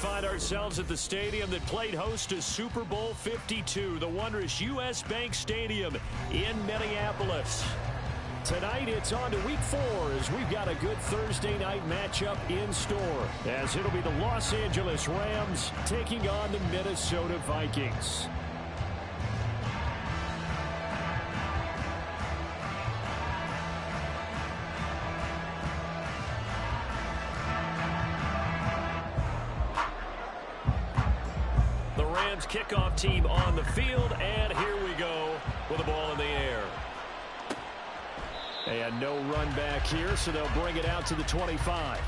find ourselves at the stadium that played host to Super Bowl 52, the wondrous U.S. Bank Stadium in Minneapolis. Tonight, it's on to Week 4 as we've got a good Thursday night matchup in store, as it'll be the Los Angeles Rams taking on the Minnesota Vikings. The Rams kickoff team on the field, and here we go with the ball in the air. And no run back here, so they'll bring it out to the 25.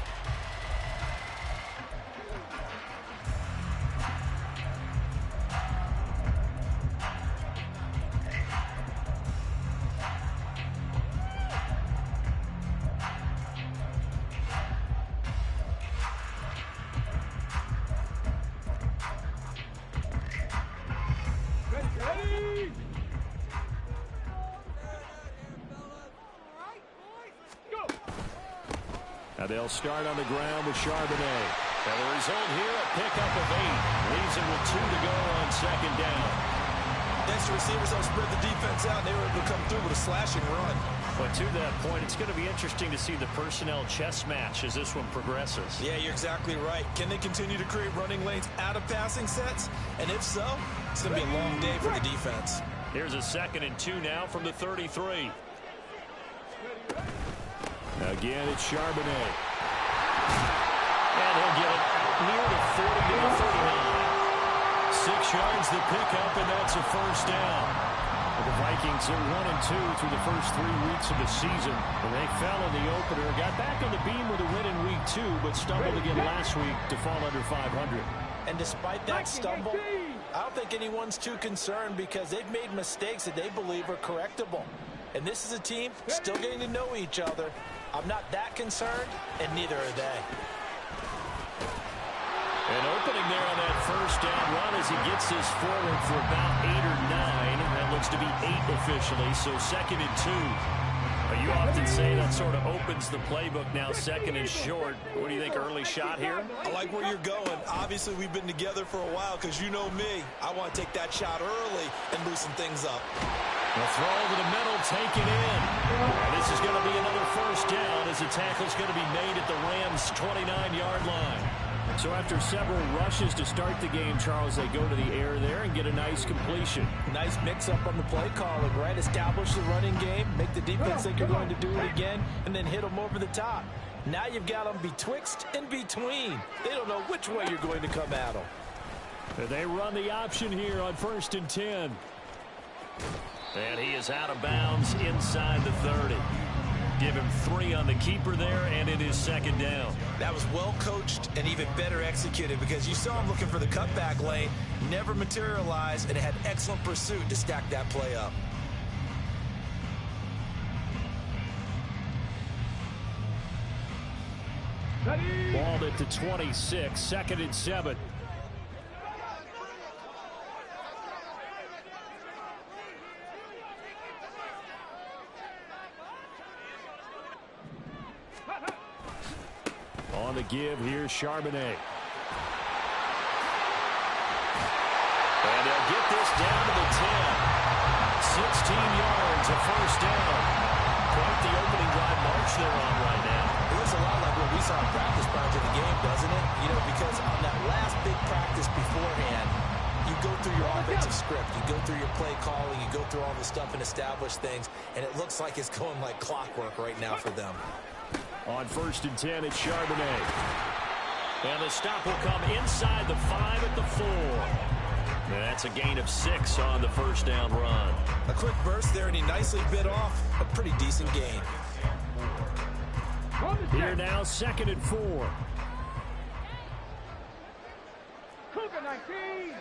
Now they'll start on the ground with Charbonnet. And the result here, a pickup of 8. Leaves him with 2 to go on second down. Next, receivers have spread the defense out, and they were able to come through with a slashing run. But to that point, it's going to be interesting to see the personnel chess match as this one progresses. Yeah, you're exactly right. Can they continue to create running lanes out of passing sets? And if so, it's going to be a long day for the defense. Here's a 2nd and 2 now from the 33. Again, it's Charbonnet. And he'll get it out near the 40 to the 39. 6 yards the pickup, and that's a first down. The Vikings are 1-2 through the first 3 weeks of the season. And they fell in the opener, got back on the beam with a win in week 2, but stumbled again last week to fall under 500. And despite that stumble, I don't think anyone's too concerned because they've made mistakes that they believe are correctable. And this is a team still getting to know each other. I'm not that concerned, and neither are they. An opening there on that first down run as he gets this forward for about 8 or 9. That looks to be 8 officially, so 2nd and 2. You often say that sort of opens the playbook now, 2nd and short. What do you think, early shot here? I like where you're going. Obviously, we've been together for a while because you know me. I want to take that shot early and loosen things up. The throw over the middle, taken in. This is going to be another first down as the tackle's going to be made at the Rams' 29-yard line. So after several rushes to start the game, Charles, they go to the air there and get a nice completion. Nice mix-up on the play calling, right? Establish the running game, make the defense think you're going to do it again, and then hit them over the top. Now you've got them betwixt and between. They don't know which way you're going to come at them. And they run the option here on 1st and 10. And he is out of bounds inside the 30. Give him 3 on the keeper there, and it is 2nd down. That was well coached and even better executed because you saw him looking for the cutback lane, never materialized, and had excellent pursuit to stack that play up. Balled at the 26, 2nd and 7. On the give, here's Charbonnet. And they'll get this down to the 10. 16 yards, a first down. Quite the opening drive march they're on right now. It looks a lot like what we saw in practice prior to the game, doesn't it? You know, because on that last big practice beforehand, you go through your offensive script, you go through your play calling, you go through all the stuff and establish things, and it looks like it's going like clockwork right now for them. On 1st and 10, it's Charbonnet. And the stop will come inside the 5 at the 4. And that's a gain of 6 on the first down run. A quick burst there, and he nicely bit off a pretty decent gain. Here now, 2nd and 4. Cougar 19.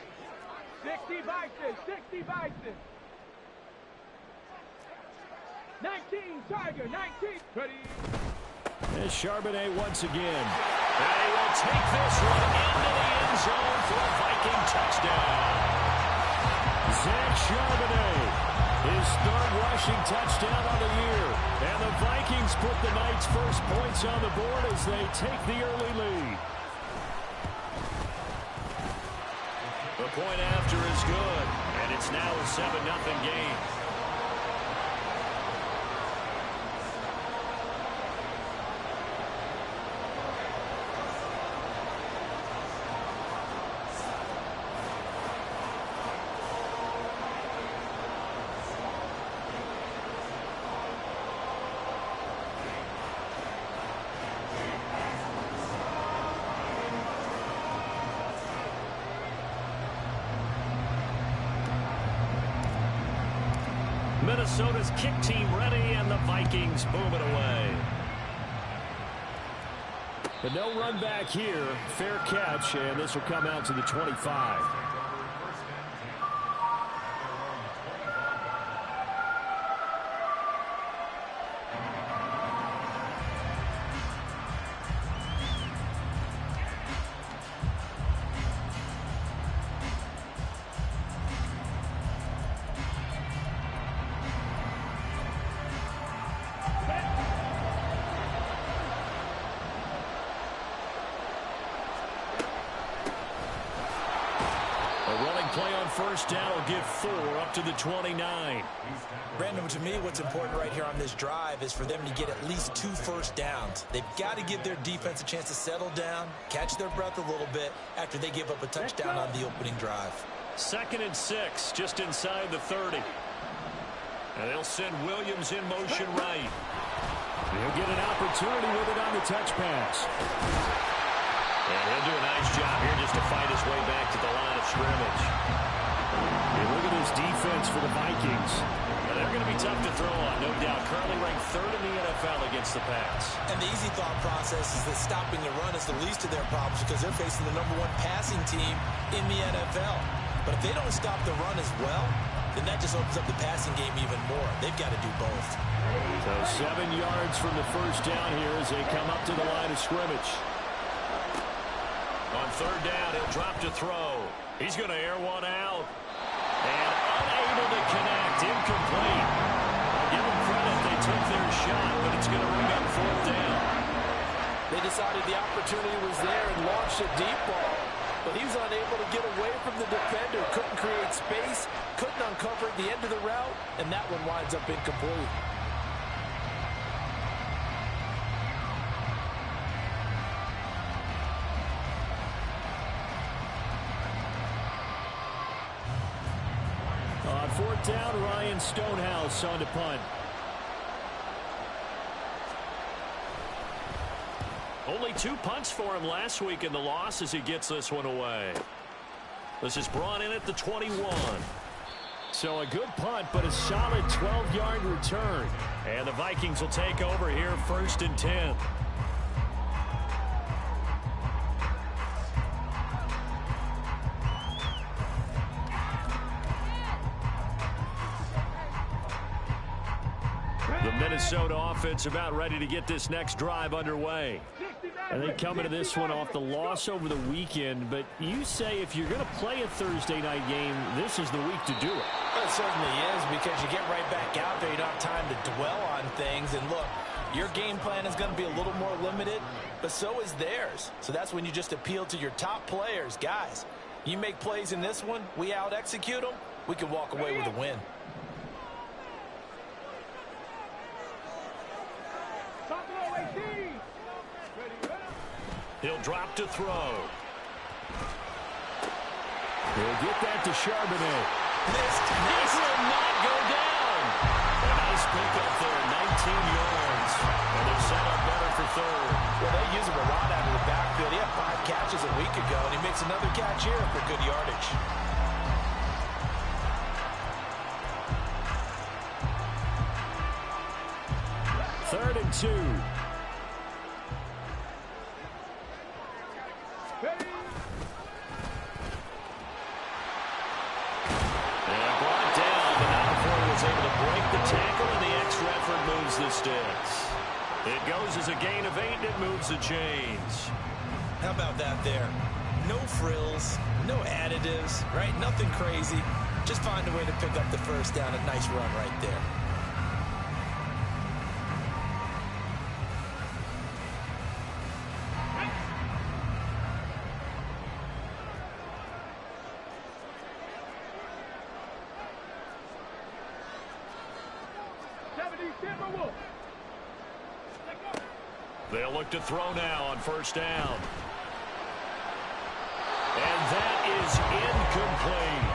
60 Vikings. 60 Vikings. 19 Tiger. 19. Ready. There's Charbonnet once again. They will take this one into the end zone for a Viking touchdown. Zach Charbonnet, his 3rd rushing touchdown of the year. And the Vikings put the night's first points on the board as they take the early lead. point after is good. And it's now a 7-0 game. Minnesota's kick team ready, and the Vikings boom it away. But no run back here. Fair catch, and this will come out to the 25. First down will give 4 up to the 29. Brandon, to me, what's important right here on this drive is for them to get at least 2 first downs. They've got to give their defense a chance to settle down, catch their breath a little bit after they give up a touchdown on the opening drive. 2nd and 6, just inside the 30. And they'll send Williams in motion right. He'll get an opportunity with it on the touch pass. And he'll do a nice job here just to fight his way back to the line of scrimmage. And look at this defense for the Vikings. Now, they're going to be tough to throw on, no doubt. Currently ranked 3rd in the NFL against the pass. And the easy thought process is that stopping the run is the least of their problems because they're facing the #1 passing team in the NFL. But if they don't stop the run as well, then that just opens up the passing game even more. They've got to do both. So 7 yards from the first down here as they come up to the line of scrimmage. On 3rd down, he'll drop to throw. He's going to air one out. And unable to connect. Incomplete. I'll give them credit. They took their shot, but it's going to ring up 4th down. They decided the opportunity was there and launched a deep ball. But he was unable to get away from the defender. Couldn't create space. Couldn't uncover the end of the route. And that one winds up incomplete. On 4th down, Ryan Stonehouse on to punt. Only 2 punts for him last week in the loss as he gets this one away. This is brought in at the 21. So a good punt, but a solid 12-yard return. And the Vikings will take over here 1st and 10. The Minnesota offense about ready to get this next drive underway. And they come into this one off the loss over the weekend. But you say if you're going to play a Thursday night game, this is the week to do it. Well, it certainly is because you get right back out there. You don't have time to dwell on things. And look, your game plan is going to be a little more limited, but so is theirs. So that's when you just appeal to your top players. Guys, you make plays in this one, we out-execute them, we can walk away with a win. He'll drop to throw. He'll get that to Charbonnet. This will not go down. A nice pickup there, 19 yards. And they're set up better for 3rd. Well, they use him a lot out of the backfield. He had 5 catches a week ago, and he makes another catch here for good yardage. Third and 2. The sticks. It goes as a gain of 8, and it moves the chains. How about that there? No frills, no additives, right? Nothing crazy. Just find a way to pick up the first down. A nice run right there. They'll look to throw now on first down. And that is incomplete.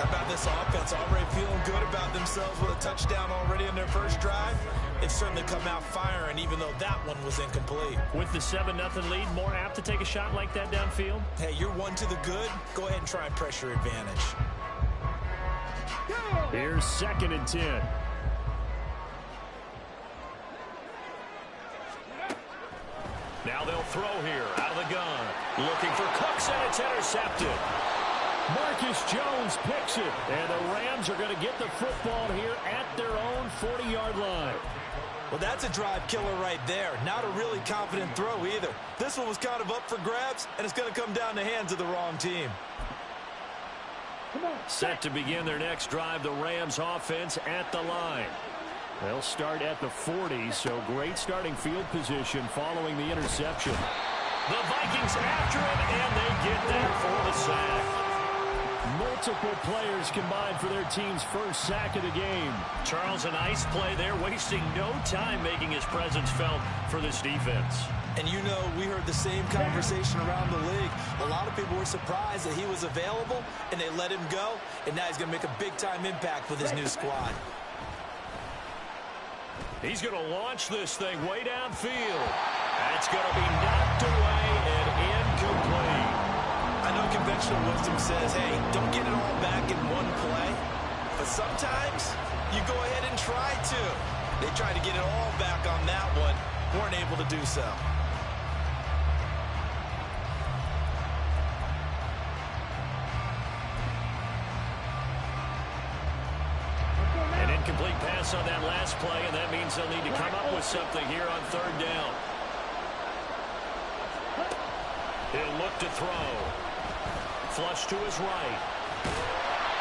How about this offense already feeling good about themselves with a touchdown already in their first drive? They've certainly come out firing, even though that one was incomplete. With the 7-0 lead, more apt to take a shot like that downfield? Hey, you're one to the good. Go ahead and try and pressure advantage. Here's 2nd and 10. Now they'll throw here out of the gun. Looking for Cooks, and it's intercepted. Marcus Jones picks it, and the Rams are going to get the football here at their own 40-yard line. Well, that's a drive killer right there. Not a really confident throw either. This one was kind of up for grabs, and it's going to come down the hands of the wrong team. Set to begin their next drive, the Rams offense at the line. They'll start at the 40, so great starting field position following the interception. The Vikings after him, and they get there for the sack. Multiple players combined for their team's first sack of the game. Charles, a nice play there, wasting no time making his presence felt for this defense. And you know, we heard the same conversation around the league. A lot of people were surprised that he was available, and they let him go, and now he's going to make a big-time impact with his new squad. He's going to launch this thing way downfield. That's going to be knocked away and incomplete. I know conventional wisdom says, hey, don't get it all back in one play. But sometimes you go ahead and try to. They tried to get it all back on that one. Weren't able to do so. An incomplete pass on that last play, and that means they'll need to come up with something here on 3rd down. He'll look to throw. Flush to his right.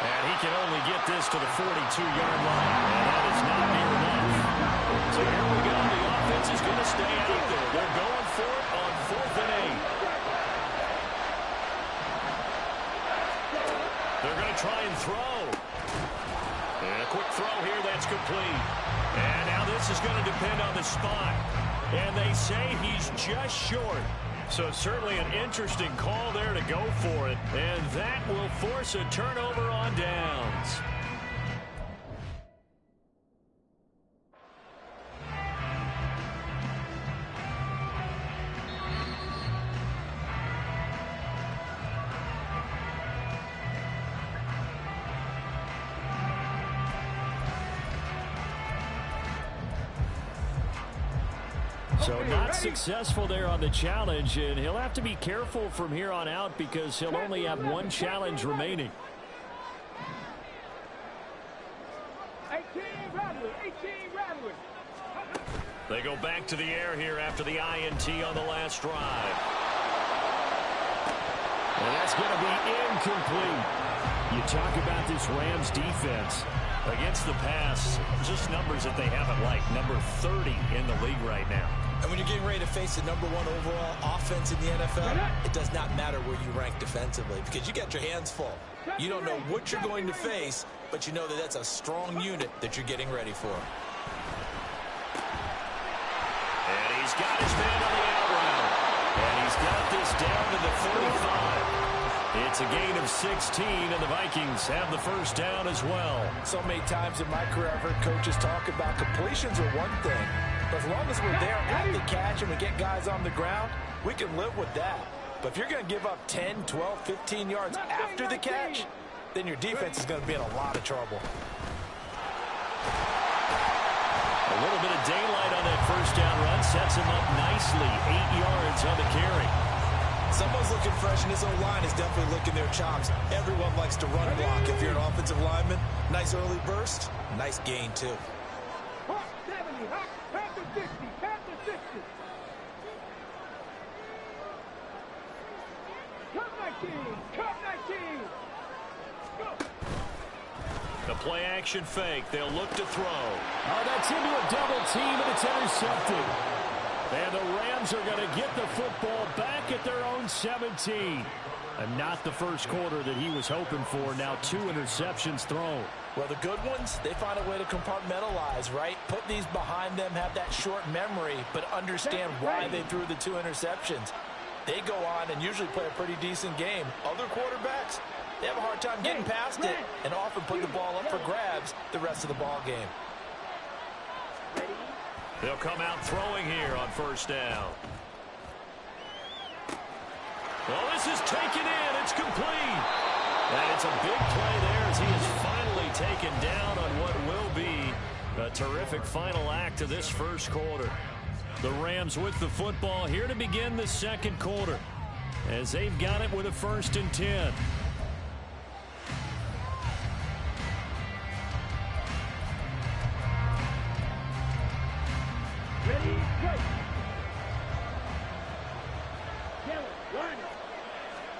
And he can only get this to the 42-yard line. And that is not near enough. So here we go. The offense is going to stay out there. They're going for it on 4th and 8. They're going to try and throw. And a quick throw here. That's complete. And now this is going to depend on the spot. And they say he's just short. So certainly an interesting call there to go for it. And that will force a turnover on downs. So not successful there on the challenge, and he'll have to be careful from here on out because he'll only have one challenge remaining. 18 Radley. They go back to the air here after the INT on the last drive. And that's going to be incomplete. You talk about this Rams defense against the pass, just numbers that they haven't liked. Number 30 in the league right now. And when you're getting ready to face the #1 overall offense in the NFL, it does not matter where you rank defensively because you got your hands full. You don't know what you're going to face, but you know that that's a strong unit that you're getting ready for. And he's got his man on the out route. And he's got this down to the 35. It's a gain of 16, and the Vikings have the first down as well. So many times in my career, I've heard coaches talk about completions are one thing. But as long as we're there at the catch and we get guys on the ground, we can live with that. But if you're going to give up 10, 12, 15 yards after the catch, then your defense is going to be in a lot of trouble. A little bit of daylight on that first down run sets him up nicely. 8 yards on the carry. Someone's looking fresh, and his own line is definitely licking their chops. Everyone likes to run block. If you're an offensive lineman, nice early burst, nice gain too. 70, Panther 60, Panther 60. Cut 19. Go. The play action fake. They'll look to throw. Oh, that's into a double team, and it's intercepted. And the Rams are going to get the football back at their own 17. And not the first quarter that he was hoping for. Now 2 interceptions thrown. Well, the good ones, they find a way to compartmentalize, right? Put these behind them, have that short memory, but understand why they threw the 2 interceptions. They go on and usually play a pretty decent game. Other quarterbacks, they have a hard time getting past it and often put the ball up for grabs the rest of the ball game. They'll come out throwing here on first down. Well, this is taken in. It's complete. And it's a big play there as he is finally taken down on what will be a terrific final act of this first quarter. The Rams with the football here to begin the second quarter as they've got it with a 1st and 10. Ready, go. Taylor, line up.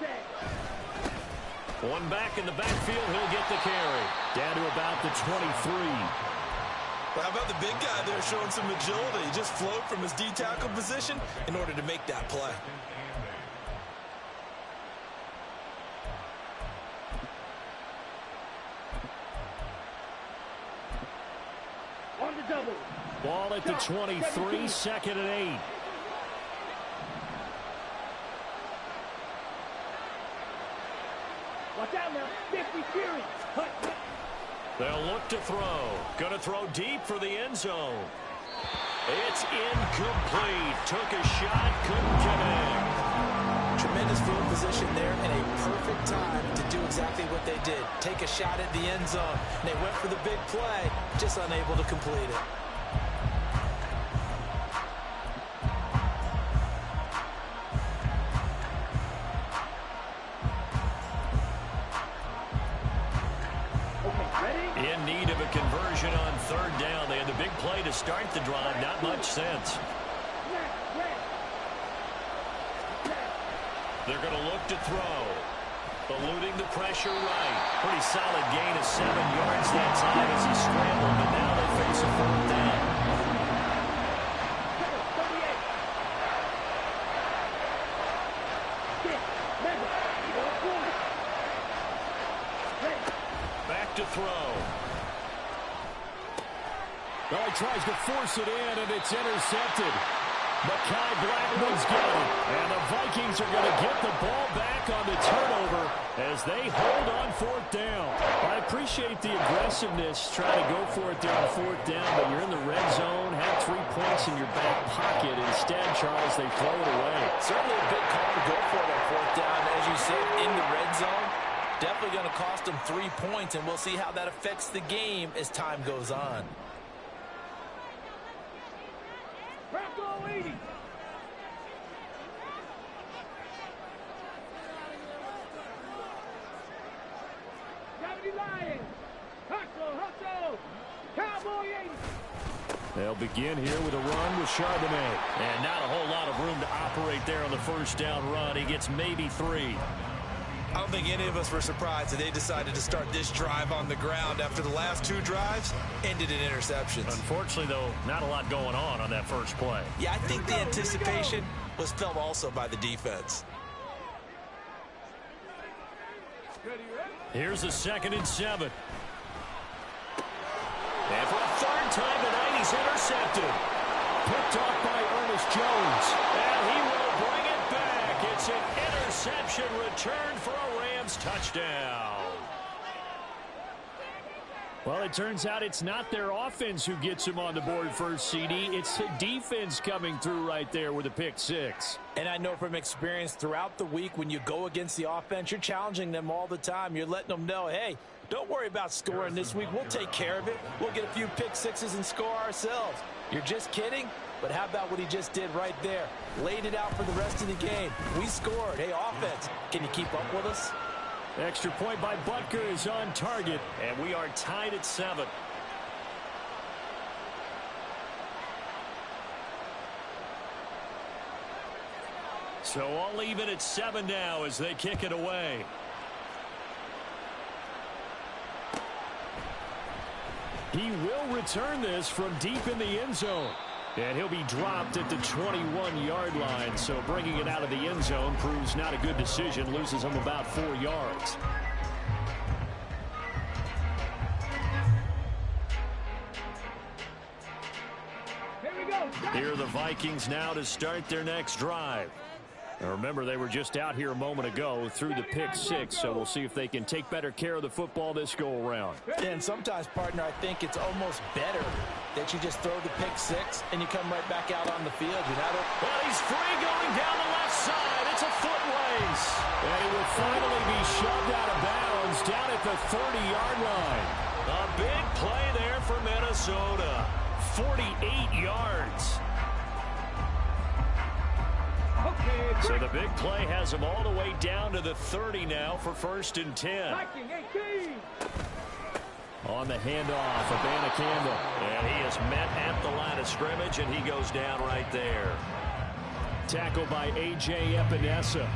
Set. One back in the backfield. He'll get the carry. Down to about the 23. Well, how about the big guy there showing some agility? He just flowed from his D-tackle position in order to make that play. On the double. Ball at the 23, 2nd and 8. Watch out now. 50 series. Hut. They'll look to throw. Going to throw deep for the end zone. It's incomplete. Took a shot, couldn't connect. Tremendous field position there and a perfect time to do exactly what they did. Take a shot at the end zone. And they went for the big play, just unable to complete it. In need of a conversion on 3rd down. They had the big play to start the drive. Not much sense. They're going to look to throw. Eluding the pressure right. Pretty solid gain of 7 yards that time as he scrambled, but now they face a 4th down. Back to throw. Well, he tries to force it in, and it's intercepted. Mekhi Blackman's got it. And the Vikings are going to get the ball back on the turnover as they hold on 4th down. I appreciate the aggressiveness trying to go for it there on 4th down, but you're in the red zone, have 3 points in your back pocket. Instead, Charles, they throw it away. Certainly a big call to go for it on 4th down. As you said, in the red zone, definitely going to cost them 3 points, and we'll see how that affects the game as time goes on. Bronco 80. Gravity Lions. Hustle. Cowboy 80. They'll begin here with a run with Charbonnet. And not a whole lot of room to operate there on the 1st down run. He gets maybe 3. I don't think any of us were surprised that they decided to start this drive on the ground after the last 2 drives ended in interceptions. Unfortunately, though, not a lot going on that first play. Yeah, I think the anticipation was felt also by the defense. Here's a 2nd and 7. And for a 3rd time tonight, he's intercepted. Picked off by Ernest Jones. And he will bring it back. It's an interception return for a Rams touchdown. Well, it turns out it's not their offense who gets him on the board first, CD. It's the defense coming through right there with a pick 6. And I know from experience throughout the week when you go against the offense, you're challenging them all the time. You're letting them know, hey, don't worry about scoring this week. We'll take care of it. We'll get a few pick 6s and score ourselves. You're just kidding? But how about what he just did right there? Laid it out for the rest of the game. We scored. Hey, offense, can you keep up with us? Extra point by Butker is on target, and we are tied at 7. So I'll leave it at 7 now as they kick it away. He will return this from deep in the end zone. And he'll be dropped at the 21-yard line. So bringing it out of the end zone proves not a good decision. Loses him about 4 yards. Here are the Vikings now to start their next drive. Now remember, they were just out here a moment ago through the pick six, so we'll see if they can take better care of the football this go-around. And sometimes, partner, I think it's almost better that you just throw the pick six and you come right back out on the field. Well, he's free going down the left side. It's a foot race. And he will finally be shoved out of bounds down at the 30-yard line. A big play there for Minnesota. 48 yards. So the big play has him all the way down to the 30 now for 1st and 10. On the handoff of Anna Campbell. And he is met at the line of scrimmage, and he goes down right there. Tackled by A.J. Epinesa.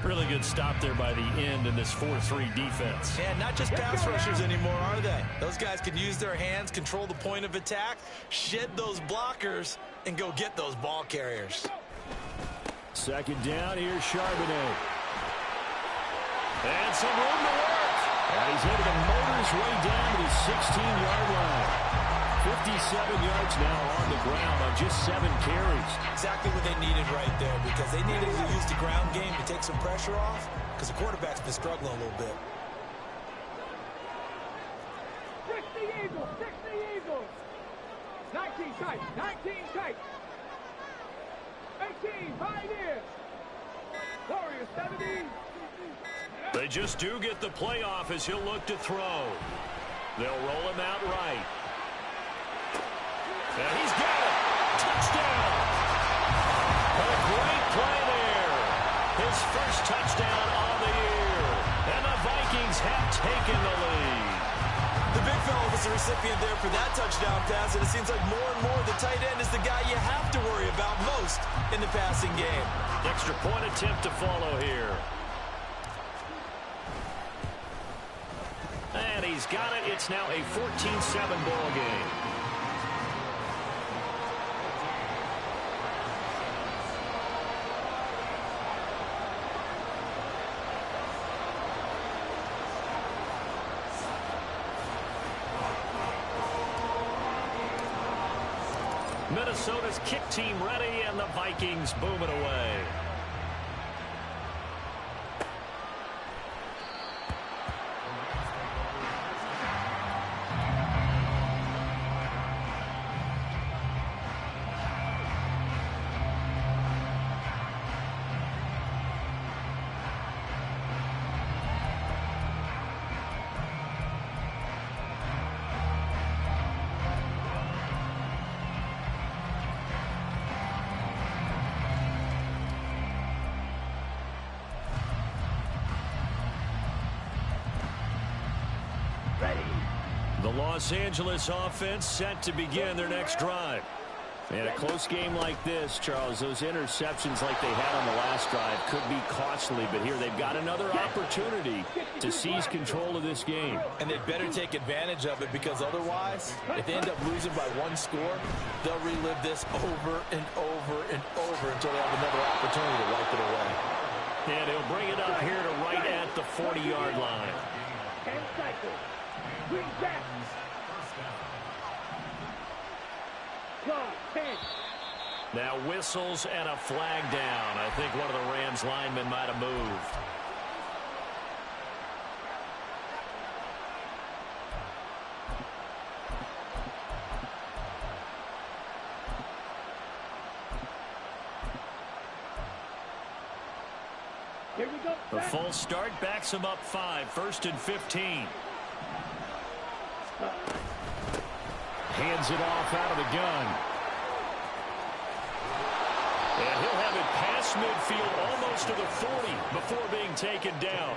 Really good stop there by the end in this 4-3 defense. And not just pass rushers anymore, are they? Those guys can use their hands, control the point of attack, shed those blockers, and go get those ball carriers. 2nd down, here's Charbonnet. And some room to work. And he's able to motor his way down to the 16-yard line. 57 yards now on the ground on just 7 carries. Exactly what they needed right there, because they needed to use the ground game to take some pressure off, because the quarterback's been struggling a little bit. 60 Eagles, 60 Eagles. 19 tight, 19 tight. 18, Pioneers. Warriors, 70. They just do get the playoff as he'll look to throw. They'll roll him out right. And he's got it. Touchdown. A great play there. His first touchdown on the year. And the Vikings have taken the lead. The big fella was the recipient there for that touchdown pass, and it seems like more and more the tight end is the guy you have to worry about most in the passing game. Extra point attempt to follow here. And he's got it. It's now a 14-7 ball game. Minnesota's kick team ready, and the Vikings boom it away. The Los Angeles offense set to begin their next drive. And a close game like this, Charles, those interceptions like they had on the last drive could be costly, but here they've got another opportunity to seize control of this game. And they'd better take advantage of it, because otherwise, if they end up losing by 1 score, they'll relive this over and over and over until they have another opportunity to wipe it away. And he'll bring it up here to right at the 40-yard line. And cycle. Green back. Now whistles and a flag down. I think one of the Rams linemen might have moved. Here we go. The full start backs him up 5, 1st and 15. Hands it off out of the gun. And he'll have it past midfield almost to the 40 before being taken down.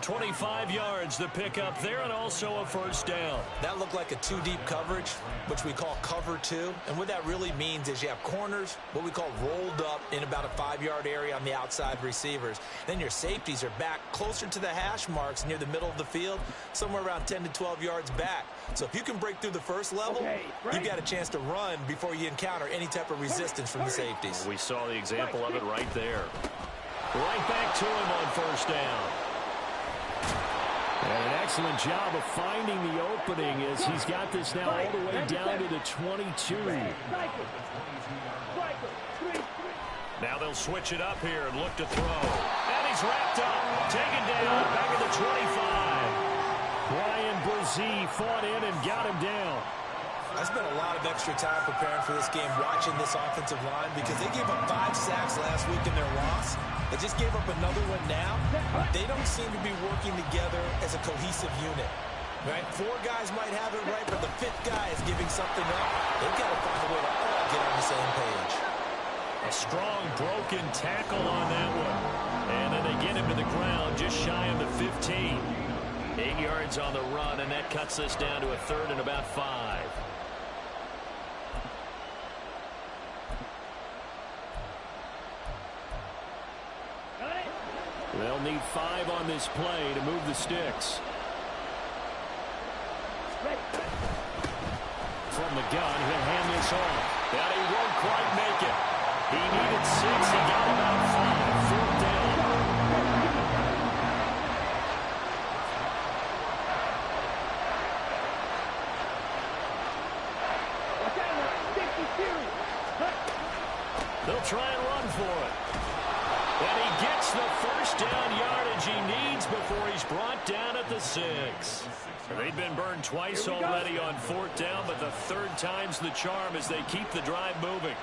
25 yards the pickup there, and also a 1st down. That looked like a 2-deep coverage, which we call cover 2. And what that really means is you have corners, what we call rolled up in about a 5-yard area on the outside receivers. Then your safeties are back closer to the hash marks near the middle of the field, somewhere around 10 to 12 yards back. So if you can break through the first level, you've got a chance to run before you encounter any type of resistance from the safeties. We saw the example of it right there. Right back to him on 1st down. And an excellent job of finding the opening as he's got this now all the way down to the 22. Now they'll switch it up here and look to throw. And he's wrapped up, taken down, back at the 25. Brian Brzee fought in and got him down. I spent a lot of extra time preparing for this game, watching this offensive line, because they gave up 5 sacks last week in their loss. They just gave up another one now. They don't seem to be working together as a cohesive unit. Right? 4 guys might have it right, but the 5th guy is giving something up. They've got to find a way to all get on the same page. A strong broken tackle on that one. And then they get him to the ground just shy of the 15. 8 yards on the run, and that cuts this down to a 3rd and about 5. They'll need 5 on this play to move the sticks. From the gun, he'll hand this off. And he won't quite make it. He needed 6. He got about 5. 4th down. They'll try and run for it. And he gets the first down yardage he needs before he's brought down at the 6. They've been burned twice already on 4th down, but the 3rd time's the charm as they keep the drive moving.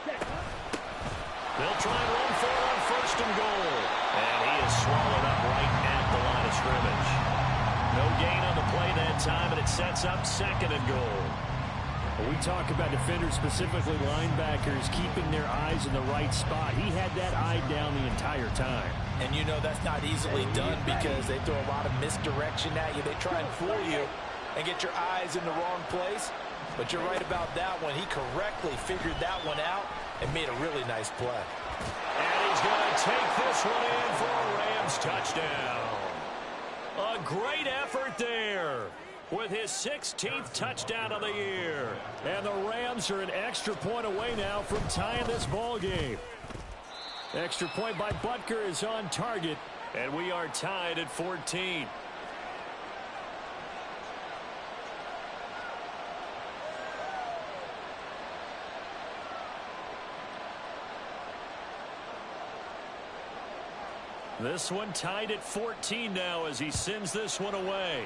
They'll try and run for it on 1st and goal. And he is swallowed up right at the line of scrimmage. No gain on the play that time, and it sets up 2nd and goal. We talk about defenders, specifically linebackers, keeping their eyes in the right spot. He had that eye down the entire time. And you know that's not easily done because they throw a lot of misdirection at you. They try and fool you and get your eyes in the wrong place. But you're right about that one. He correctly figured that one out and made a really nice play. And he's going to take this one in for a Rams touchdown. A great effort there, with his 16th touchdown of the year. And the Rams are an extra point away now from tying this ball game. Extra point by Butker is on target, and we are tied at 14. This one tied at 14 now as he sends this one away.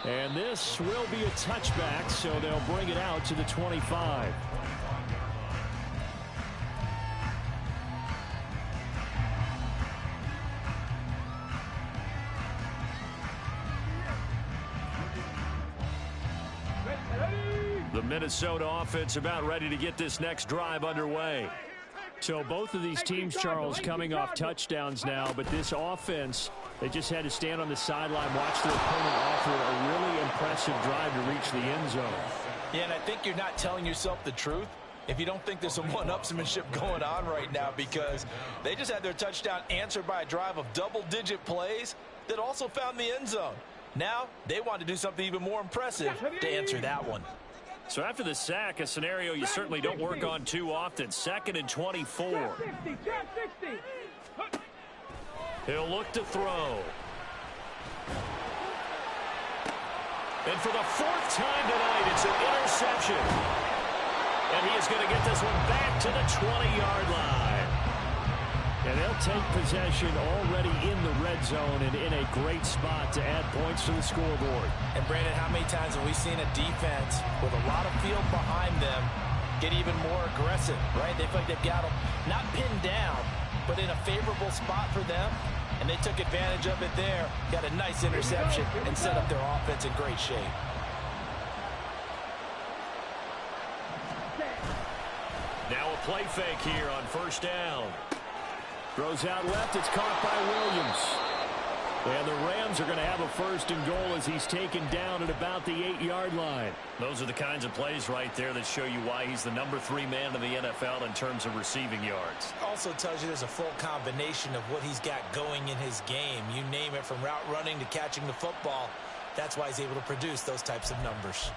And this will be a touchback, so they'll bring it out to the 25. The Minnesota offense about ready to get this next drive underway. So both of these teams, Charles, coming off touchdowns now, but this offense, they just had to stand on the sideline, watch their opponent offer a really impressive drive to reach the end zone. Yeah, and I think you're not telling yourself the truth if you don't think there's some one-upsmanship going on right now, because they just had their touchdown answered by a drive of double-digit plays that also found the end zone. Now they want to do something even more impressive to answer that one. So after the sack, a scenario you certainly don't work on too often. 2nd and 24. He'll look to throw. And for the 4th time tonight, it's an interception. And he is going to get this one back to the 20-yard line. And they'll take possession already in the red zone and in a great spot to add points to the scoreboard. And Brandon, how many times have we seen a defense with a lot of field behind them get even more aggressive, right? They feel like they've got them not pinned down, but in a favorable spot for them. And they took advantage of it there, got a nice interception, and set up their offense in great shape. Now a play fake here on 1st down. Throws out left. It's caught by Williams. And the Rams are going to have a 1st and goal as he's taken down at about the 8-yard line. Those are the kinds of plays right there that show you why he's the number 3 man in the NFL in terms of receiving yards. Also tells you there's a full combination of what he's got going in his game. You name it, from route running to catching the football. That's why he's able to produce those types of numbers.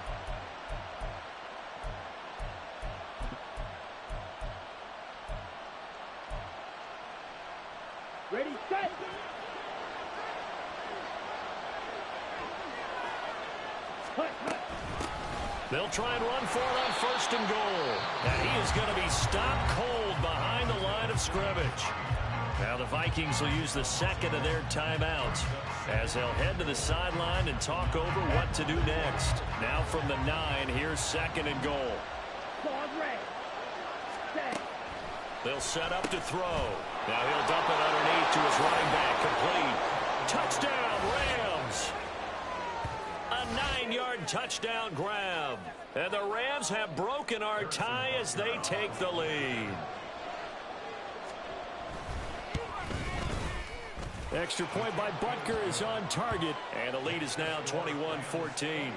Ready, set. Hut, hut. They'll try and run for it on 1st and goal. And he is going to be stopped cold behind the line of scrimmage. Now the Vikings will use the second of their timeouts as they'll head to the sideline and talk over what to do next. Now from the 9, here's 2nd and goal. Pause, red. Set. They'll set up to throw. Now he'll dump it underneath to his running back. Complete. Touchdown, Rams. A 9-yard touchdown grab. And the Rams have broken our tie as they take the lead. Extra point by Butker is on target. And the lead is now 21-14.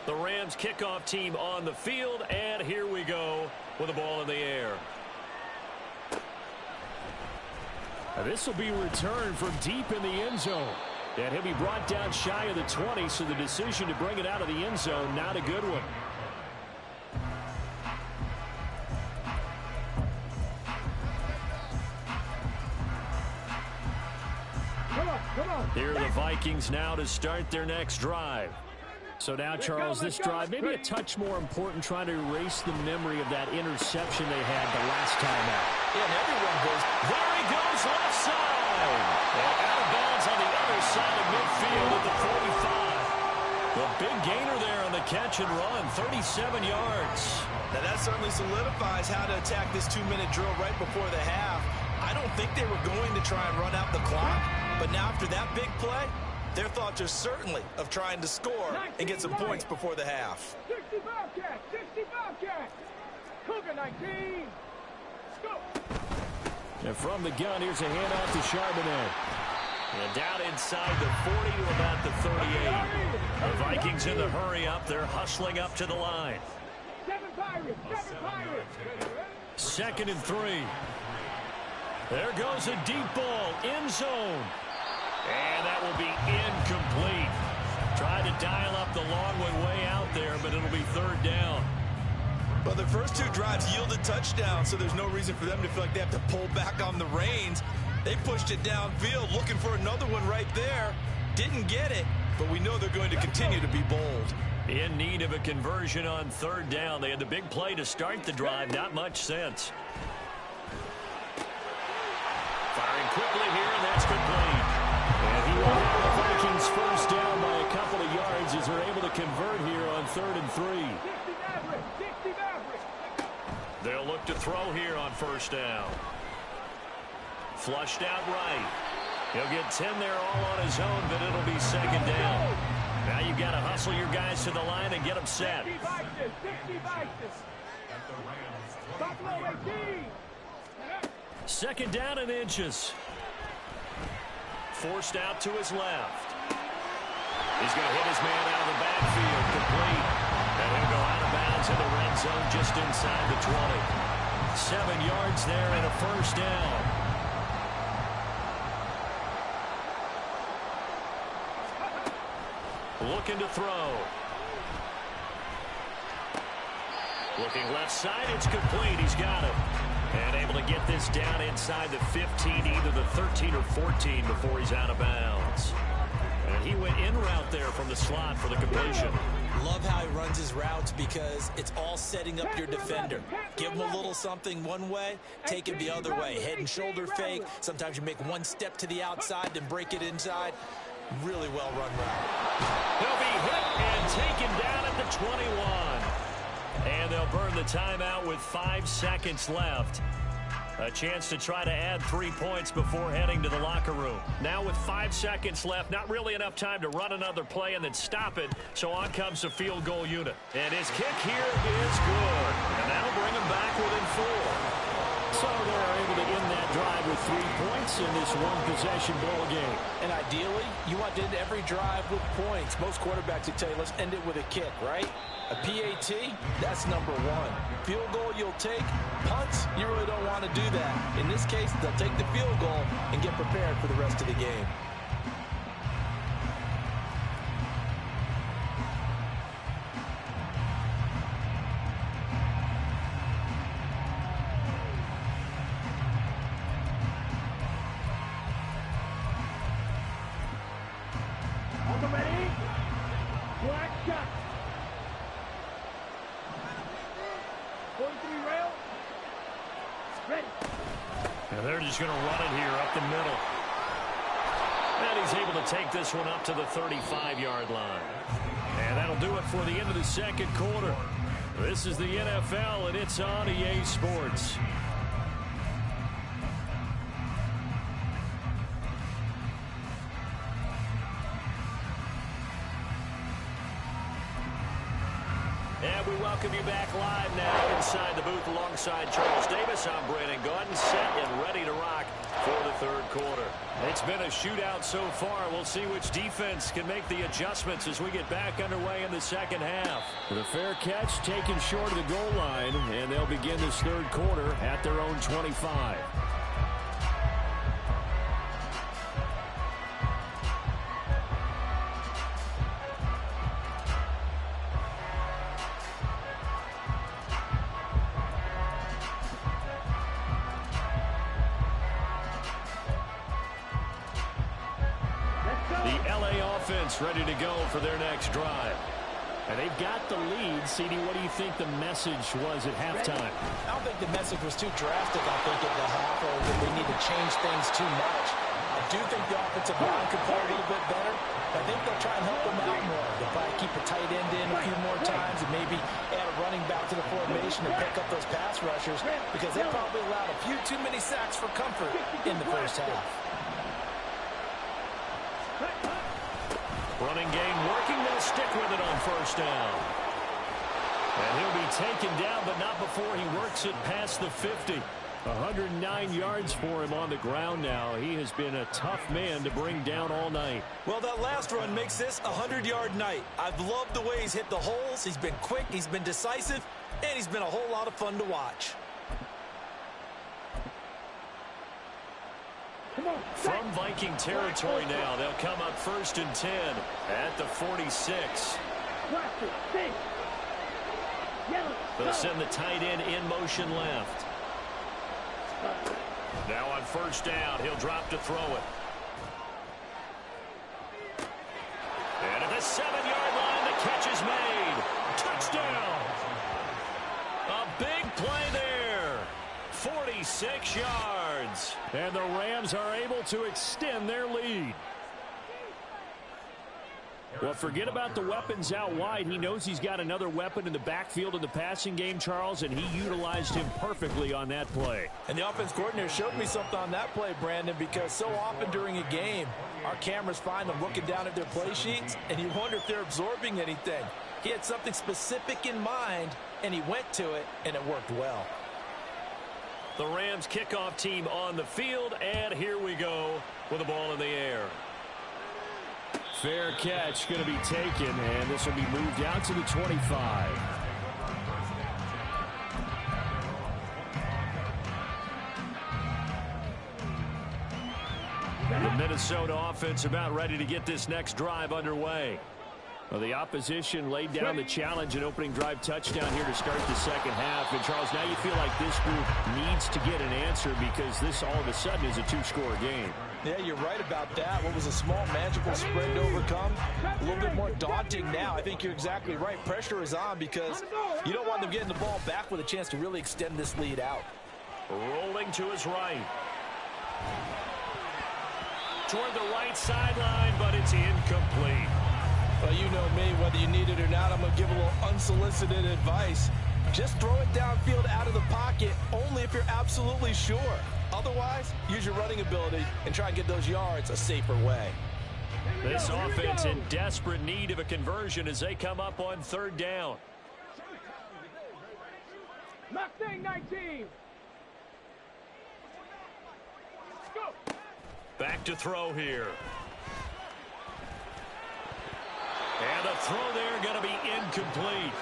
The Rams kickoff team on the field, and here we go with the ball in the air. This will be returned from deep in the end zone. And he'll be brought down shy of the 20, so the decision to bring it out of the end zone, not a good one. Come on. Here are the Vikings now to start their next drive. So now, Charles, this drive maybe a touch more important, trying to erase the memory of that interception they had the last time out. Yeah, and everyone goes, there he goes, left side. And out of bounds on the other side of midfield at the 45. The big gainer there on the catch and run, 37 yards. now that certainly solidifies how to attack this 2-minute drill right before the half. I don't think they were going to try and run out the clock, but now after that big play, their thoughts are certainly of trying to score and get some points before the half. 60 Bobcat, 60 Bobcat. Cougar 19. Go. And from the gun, here's a handoff to Charbonnet. And down inside the 40 to about the 38. The Vikings in the hurry up. They're hustling up to the line. 7 Pirates, 7 Pirates. 2nd and 3. There goes a deep ball, end zone. And that will be incomplete. Tried to dial up the long one way out there, but it'll be 3rd down. Well, the first 2 drives yielded touchdowns, so there's no reason for them to feel like they have to pull back on the reins. They pushed it downfield, looking for another one right there. Didn't get it, but we know they're going to continue to be bold. In need of a conversion on 3rd down. They had the big play to start the drive. Not much sense. Firing quickly here, and that's complete. And he will have the Vikings first down by a couple of yards as they're able to convert here on 3rd and 3. 60 Maverick, 60 Maverick. They'll look to throw here on 1st down. Flushed out right. He'll get 10 there all on his own, but it'll be 2nd down. Now you've got to hustle your guys to the line and get them set. 60 Vikings, 60 Vikings. Buffalo 18. 2nd down and inches. Forced out to his left. He's going to hit his man out of the backfield. Complete. And he'll go out of bounds in the red zone just inside the 20. 7 yards there and a 1st down. Looking to throw. Looking left side, it's complete. He's got it. And able to get this down inside the 15, either the 13 or 14 before he's out of bounds. And he went in route there from the slot for the completion. Love how he runs his routes because it's all setting up your defender. Give him a little something one way, take it the other way. Head and shoulder fake. Sometimes you make one step to the outside, then break it inside. Really well run route. He'll be hit and taken down at the 21. And they'll burn the timeout with 5 seconds left. A chance to try to add 3 points before heading to the locker room. Now with 5 seconds left, not really enough time to run another play and then stop it. So on comes the field goal unit. And his kick here is good. And that'll bring him back within 4. So they're able to end that drive with 3 points in this one-possession ball game. And ideally, you want to end every drive with points. Most quarterbacks would tell you, let's end it with a kick, right? A PAT, that's number 1. Field goal you'll take. Punts, you really don't want to do that. In this case, they'll take the field goal and get prepared for the rest of the game. just going to run it here up the middle. And he's able to take this one up to the 35-yard line. And that'll do it for the end of the second quarter. This is the NFL, and it's on EA Sports. And we welcome you back live now inside the booth alongside Charles Davis. I'm Brandon Gaudin, set and ready to rock for the third quarter. It's been a shootout so far. We'll see which defense can make the adjustments as we get back underway in the second half. The fair catch taken short of the goal line, and they'll begin this third quarter at their own 25. Ready to go for their next drive. And they've got the lead. CD, what do you think the message was at halftime? I don't think the message was too drastic, I think, at the half, or that they need to change things too much. I do think the offensive line could play a little bit better. I think they'll try and help them out more. They'll probably keep a tight end in a few more times and maybe add a running back to the formation and pick up those pass rushers, because they probably allowed a few too many sacks for comfort in the first half. Running game working. They'll stick with it on first down. And he'll be taken down, but not before he works it past the 50. 109 yards for him on the ground now. He has been a tough man to bring down all night. Well, that last run makes this a 100-yard night. I've loved the way he's hit the holes. He's been quick, he's been decisive, and he's been a whole lot of fun to watch. From Viking territory now, they'll come up 1st and 10 at the 46. They'll send the tight end in motion left. Now on first down, he'll drop to throw it. And at the 7-yard line, the catch is made. Touchdown! A big play there. 46 yards. And the Rams are able to extend their lead. Well, forget about the weapons out wide. He knows he's got another weapon in the backfield in the passing game, Charles, and he utilized him perfectly on that play. And the offense coordinator showed me something on that play, Brandon, because so often during a game, our cameras find them looking down at their play sheets, and you wonder if they're absorbing anything. He had something specific in mind, and he went to it, and it worked well. The Rams kickoff team on the field, and here we go with the ball in the air. Fair catch going to be taken, and this will be moved out to the 25. The Minnesota offense about ready to get this next drive underway. Well, the opposition laid down the challenge and opening drive touchdown here to start the second half. And, Charles, now you feel like this group needs to get an answer because this all of a sudden is a two-score game. Yeah, you're right about that. What was a small, magical spread to overcome, a little bit more daunting now. I think you're exactly right. Pressure is on because you don't want them getting the ball back with a chance to really extend this lead out. Rolling to his right. Toward the right sideline, but it's incomplete. Well, you know me, whether you need it or not, I'm going to give a little unsolicited advice. Just throw it downfield out of the pocket, only if you're absolutely sure. Otherwise, use your running ability and try and get those yards a safer way. This offense in desperate need of a conversion as they come up on third down. Mustang 19. Go. Back to throw here. And the throw there going to be incomplete.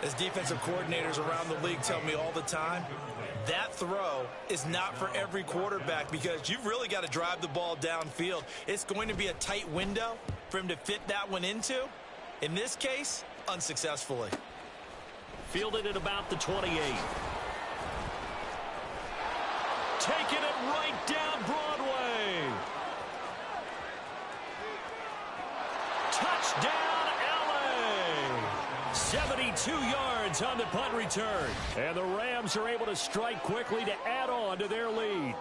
As defensive coordinators around the league tell me all the time, that throw is not for every quarterback because you've really got to drive the ball downfield. It's going to be a tight window for him to fit that one into. In this case, unsuccessfully. Fielded at about the 28. Taking it right down Broadway. Touchdown, LA. 72 yards on the punt return. And the Rams are able to strike quickly to add on to their lead.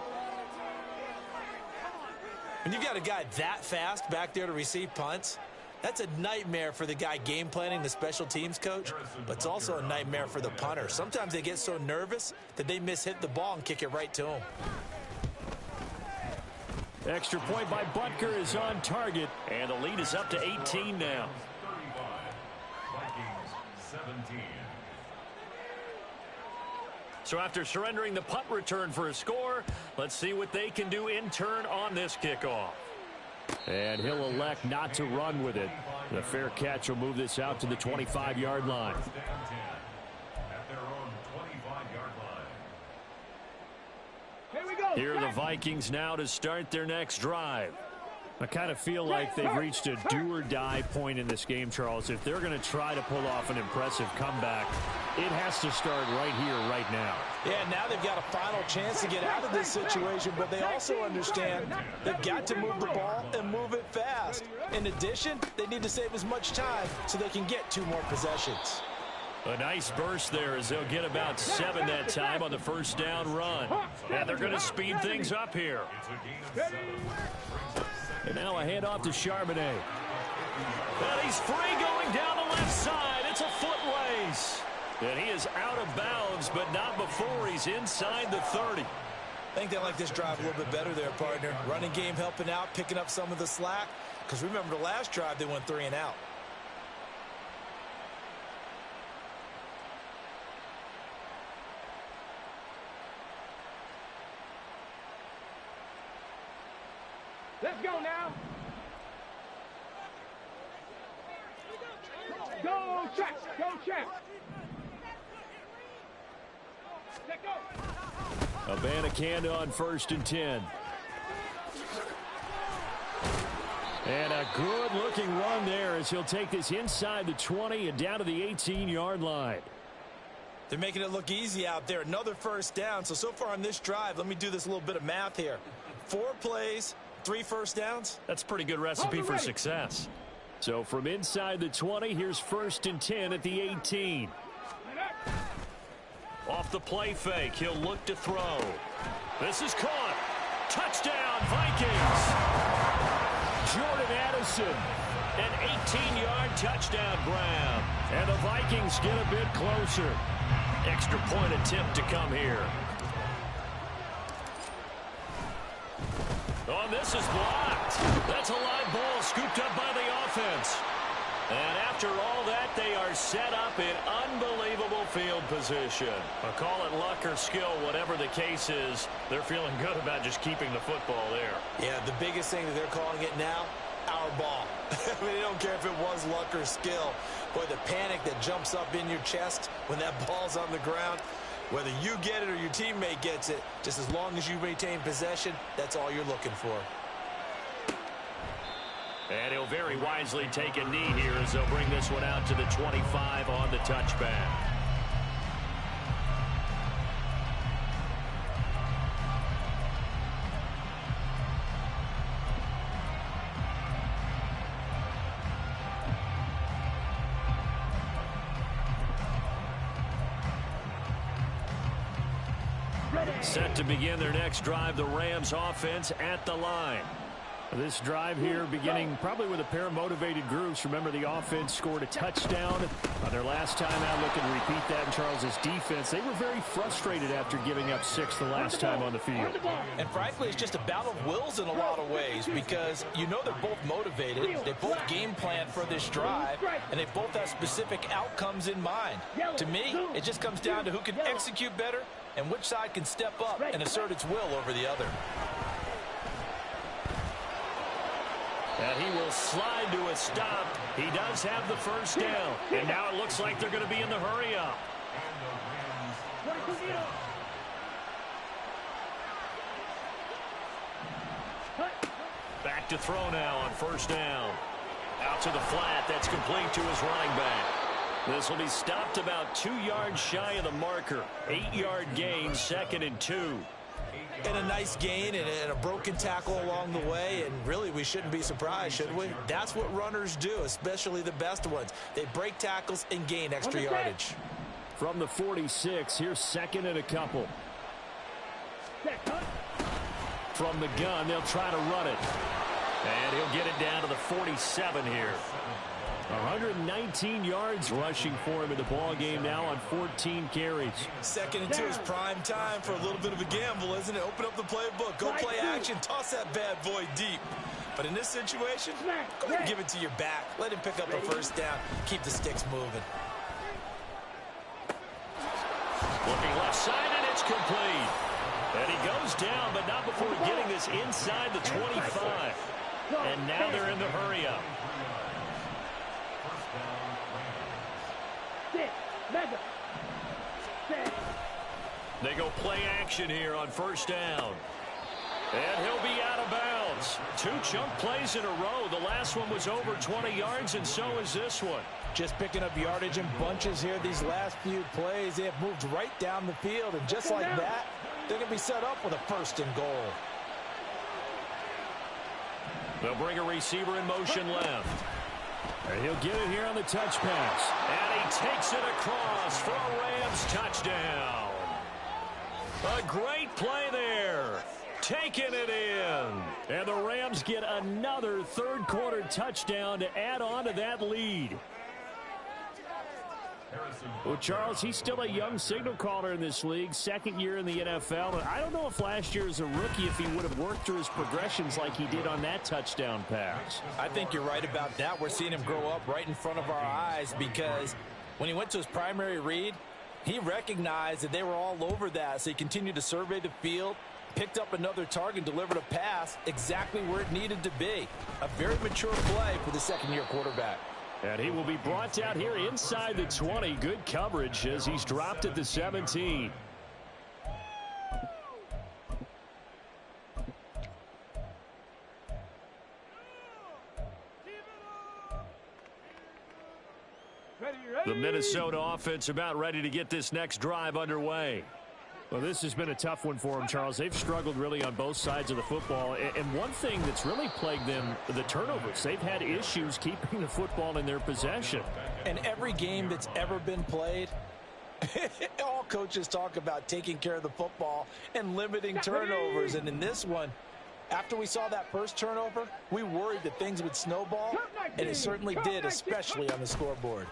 When you've got a guy that fast back there to receive punts, that's a nightmare for the guy game planning, the special teams coach, but it's also a nightmare for the punter. Sometimes they get so nervous that they mishit the ball and kick it right to him. Extra point by Butker is on target, and the lead is up to 18 now. 35, Vikings 17. So after surrendering the punt return for a score, let's see what they can do in turn on this kickoff. And he'll elect not to run with it. The fair catch will move this out to the 25-yard line. First and 10 at their own 25-yard line. Here we go. Here are the Vikings now to start their next drive. I kind of feel like they've reached a do-or-die point in this game, Charles. If they're going to try to pull off an impressive comeback, it has to start right here, right now. Yeah, now they've got a final chance to get out of this situation, but they also understand they've got to move the ball and move it fast. In addition, they need to save as much time so they can get 2 more possessions. A nice burst there as they'll get about 7 that time on the first down run. And they're going to speed things up here. It's a gain of 7. And now a handoff to Charbonnet. And he's free going down the left side. It's a foot race. And he is out of bounds, but not before he's inside the 30. I think they like this drive a little bit better there, partner. Running game helping out, picking up some of the slack. Because remember, the last drive, they went 3 and out. Let's go now. Go, check. Go, check. Let go. Abanikanda on 1st and 10. And a good-looking run there as he'll take this inside the 20 and down to the 18-yard line. They're making it look easy out there. Another first down. So far on this drive, let me do this little bit of math here. 4 plays, 3 first downs. That's a pretty good recipe for success. So from inside the 20, here's 1st and 10 at the 18. Off the play fake, he'll look to throw. This is caught. Touchdown, Vikings. Jordan Addison, an 18-yard touchdown grab. And the Vikings get a bit closer. Extra point attempt to come here. Oh, this is blocked. That's a live ball scooped up by the offense. And after all that, they are set up in unbelievable field position. I'll call it luck or skill, whatever the case is. They're feeling good about just keeping the football there. Yeah, the biggest thing that they're calling it now, our ball. I mean, they don't care if it was luck or skill. Boy, the panic that jumps up in your chest when that ball's on the ground, whether you get it or your teammate gets it, just as long as you maintain possession, that's all you're looking for. And he'll very wisely take a knee here as they'll bring this one out to the 25 on the touchback. Set to begin their next drive, the Rams offense at the line. This drive here beginning probably with a pair of motivated groups. Remember, the offense scored a touchdown on their last time out. Looking to repeat that in Charles's defense. They were very frustrated after giving up 6 the last time on the field. And frankly, it's just a battle of wills in a lot of ways because you know they're both motivated. They both game plan for this drive, and they both have specific outcomes in mind. To me, it just comes down to who can execute better and which side can step up and assert its will over the other. And he will slide to a stop. He does have the first down. And now it looks like they're going to be in the hurry up. Back to throw now on first down. Out to the flat. That's complete to his running back. This will be stopped about 2 yards shy of the marker. 8-yard gain, 2nd and 2. And a nice gain and a broken tackle along the way, and really we shouldn't be surprised, should we? That's what runners do, especially the best ones. They break tackles and gain extra yardage. From the 46, here's 2nd and a couple. From the gun, they'll try to run it. And he'll get it down to the 47 here. 119 yards rushing for him in the ball game now on 14 carries. Second and 2 is prime time for a little bit of a gamble, isn't it? Open up the playbook, go play action, toss that bad boy deep. But in this situation, go ahead and give it to your back. Let him pick up a first down. Keep the sticks moving. Looking left side, and it's complete. And he goes down, but not before getting this inside the 25. And now they're in the hurry-up. They go play action here on first down. And he'll be out of bounds. 2 chunk plays in a row. The last one was over 20 yards, and so is this one. Just picking up yardage in bunches here these last few plays. They have moved right down the field, and just like that, they're going to be set up with a first and goal. They'll bring a receiver in motion left. And he'll get it here on the touch pass. And he takes it across for a Rams touchdown. A great play there. Taking it in. And the Rams get another third-quarter touchdown to add on to that lead. Well, Charles, he's still a young signal caller in this league, second year in the NFL. And I don't know if last year as a rookie, if he would have worked through his progressions like he did on that touchdown pass. I think you're right about that. We're seeing him grow up right in front of our eyes because when he went to his primary read, he recognized that they were all over that. So he continued to survey the field, picked up another target, delivered a pass exactly where it needed to be. A very mature play for the second-year quarterback. And he will be brought down here inside the 20. Good coverage as he's dropped at the 17. The Minnesota offense about ready to get this next drive underway. Well, this has been a tough one for them, Charles. They've struggled really on both sides of the football. And one thing that's really plagued them, the turnovers. They've had issues keeping the football in their possession. And every game that's ever been played, all coaches talk about taking care of the football and limiting turnovers. And in this one, after we saw that first turnover, we worried that things would snowball, and it certainly did, especially on the scoreboard.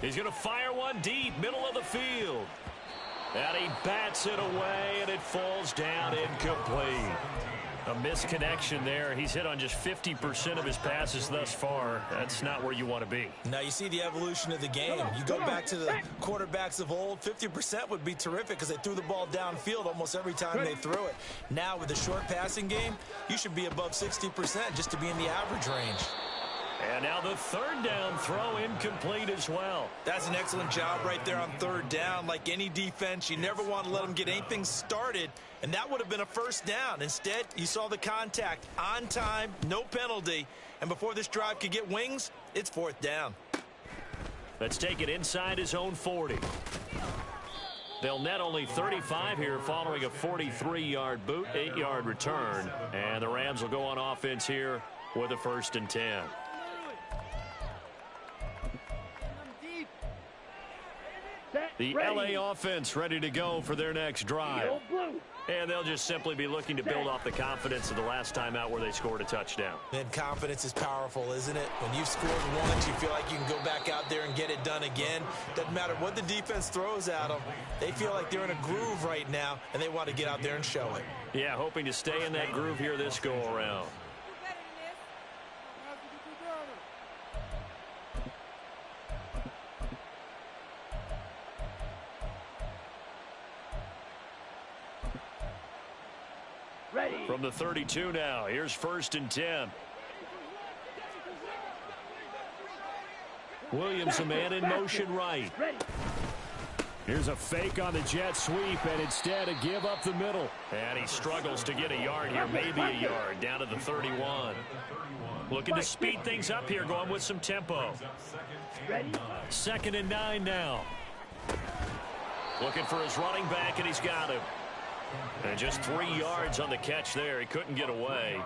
He's going to fire one deep, middle of the field. And he bats it away, and it falls down incomplete. A misconnection there. He's hit on just 50% of his passes thus far. That's not where you want to be. Now you see the evolution of the game. You go back to the quarterbacks of old, 50% would be terrific because they threw the ball downfield almost every time they threw it. Now with the short passing game, you should be above 60% just to be in the average range. And now the third down throw incomplete as well. That's an excellent job right there on third down. Like any defense, you never want to let them get anything started, and that would have been a first down. Instead, you saw the contact on time, no penalty, and before this drive could get wings, it's fourth down. Let's take it inside his own 40. They'll net only 35 here following a 43-yard boot, 8-yard return, and the Rams will go on offense here with a 1st and 10. The LA offense ready to go for their next drive. And they'll just simply be looking to build off the confidence of the last time out where they scored a touchdown. And confidence is powerful, isn't it? When you've scored once, you feel like you can go back out there and get it done again. Doesn't matter what the defense throws at them. They feel like they're in a groove right now, and they want to get out there and show it. Yeah, hoping to stay in that groove here this go-around. From the 32 now, here's 1st and 10. Williams, a man in motion right. Here's a fake on the jet sweep, and instead a give up the middle. And he struggles to get a yard here, maybe a yard, down to the 31. Looking to speed things up here, going with some tempo. 2nd and 9 now. Looking for his running back, and he's got him. And just 3 yards on the catch there. He couldn't get away.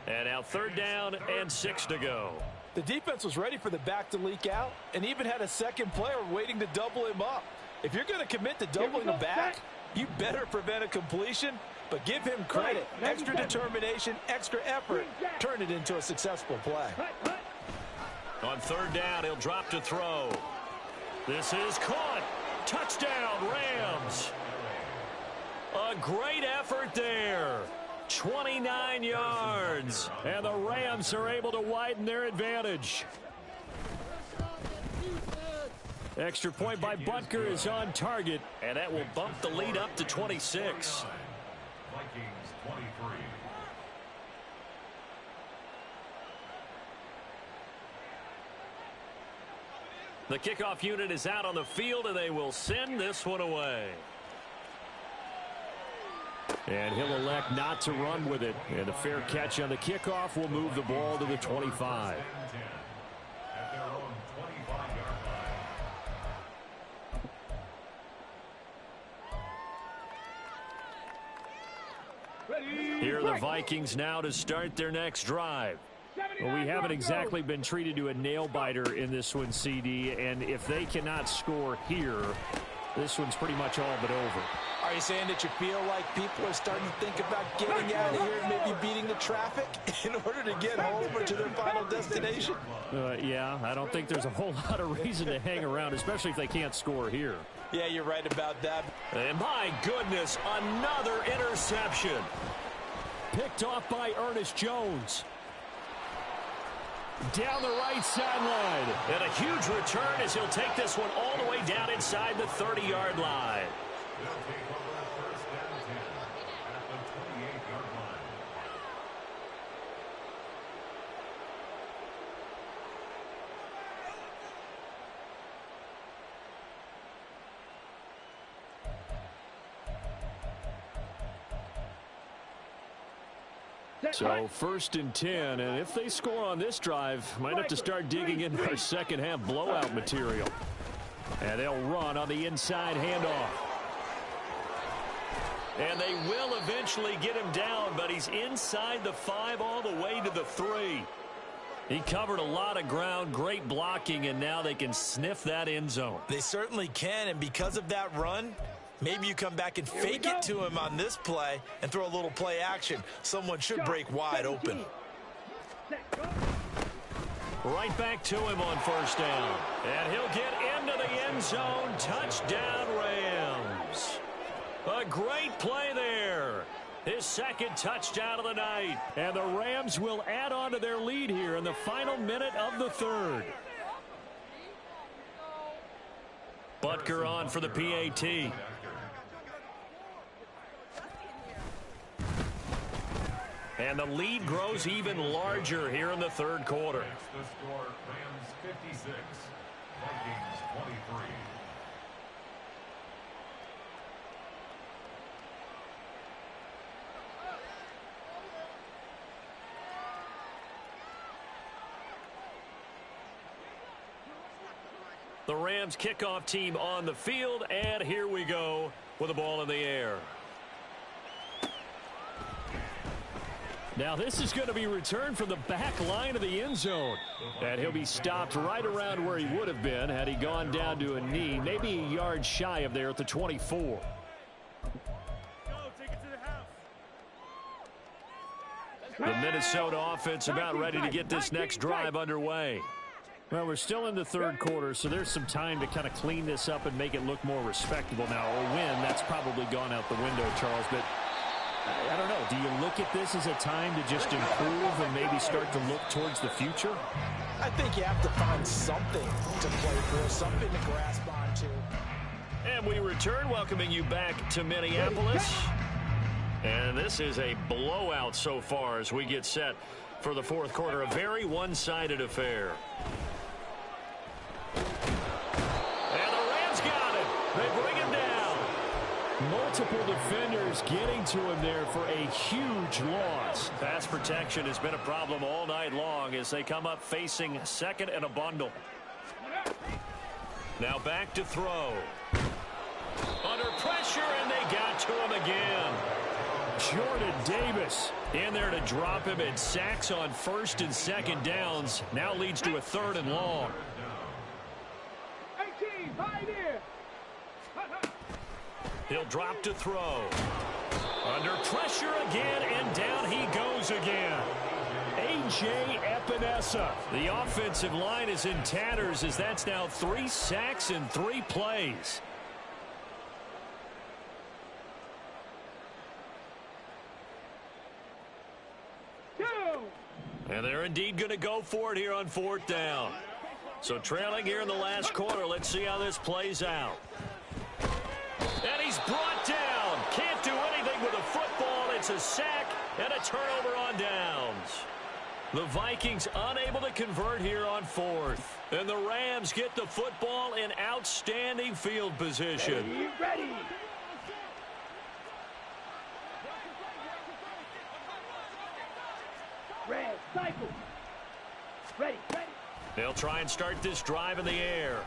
And now 3rd down and 6 to go. The defense was ready for the back to leak out and even had a second player waiting to double him up. If you're going to commit to doubling him back, You better prevent a completion, but give him credit. Extra determination, extra effort. Turn it into a successful play. On third down, he'll drop to throw. This is caught. Touchdown, Rams. A great effort there. 29 yards. And the Rams are able to widen their advantage. Extra point by Butker is on target, and that will bump the lead up to 26. Vikings 23. The kickoff unit is out on the field, and they will send this one away. And he'll elect not to run with it. And a fair catch on the kickoff will move the ball to the 25. At their own 25-yard line. Here are the Vikings now to start their next drive. Well, we haven't exactly been treated to a nail-biter in this one, CD, and if they cannot score here, this one's pretty much all but over. Are you saying that you feel like people are starting to think about getting out of here and maybe beating the traffic in order to get home or to their final destination? Yeah, I don't think there's a whole lot of reason to hang around, especially if they can't score here. Yeah, you're right about that. And my goodness, another interception. Picked off by Ernest Jones. Down the right sideline. And a huge return as he'll take this one all the way down inside the 30-yard line. They'll take over first and 10 at the 28-yard line. So first and 10, and if they score on this drive, might have to start digging into our second half blowout material. And they'll run on the inside handoff. And they will eventually get him down, but he's inside the 5 all the way to the 3. He covered a lot of ground, great blocking, and now they can sniff that end zone. They certainly can, and because of that run, maybe you come back and fake it to him on this play and throw a little play action. Someone should break wide open. Right back to him on first down. And he'll get into the end zone. Touchdown, Rams. A great play there. His second touchdown of the night. And the Rams will add on to their lead here in the final minute of the third. Butker on for the PAT. And the lead grows even larger here in the third quarter. Next to score, Rams 56, Vikings 23. The Rams kickoff team on the field, and here we go with the ball in the air. Now this is going to be returned from the back line of the end zone. And he'll be stopped right around where he would have been had he gone down to a knee, maybe a yard shy of there at the 24. The Minnesota offense about ready to get this next drive underway. Well, we're still in the third quarter, so there's some time to kind of clean this up and make it look more respectable now. A win, that's probably gone out the window, Charles, but I don't know. Do you look at this as a time to just improve and maybe start to look towards the future? I think you have to find something to play for, something to grasp onto. And we return, welcoming you back to Minneapolis. And this is a blowout so far as we get set for the fourth quarter. A very one-sided affair. And the Rams got it. They bring him down. Multiple defenders getting to him there for a huge loss. Pass protection has been a problem all night long as they come up facing second and a bundle. Now back to throw. Under pressure, and they got to him again. Jordan Davis in there to drop him, and sacks on first and second downs. Now leads to a third and long. 18, right here. He'll drop to throw. Under pressure again, and down he goes again. A.J. Epinesa. The offensive line is in tatters as that's now 3 sacks in 3 plays. And they're indeed going to go for it here on 4th down. So trailing here in the last quarter. Let's see how this plays out. And he's brought down. Can't do anything with a football. It's a sack and a turnover on downs. The Vikings unable to convert here on 4th. And the Rams get the football in outstanding field position. Ready. Red, cycle. Ready. They'll try and start this drive in the air.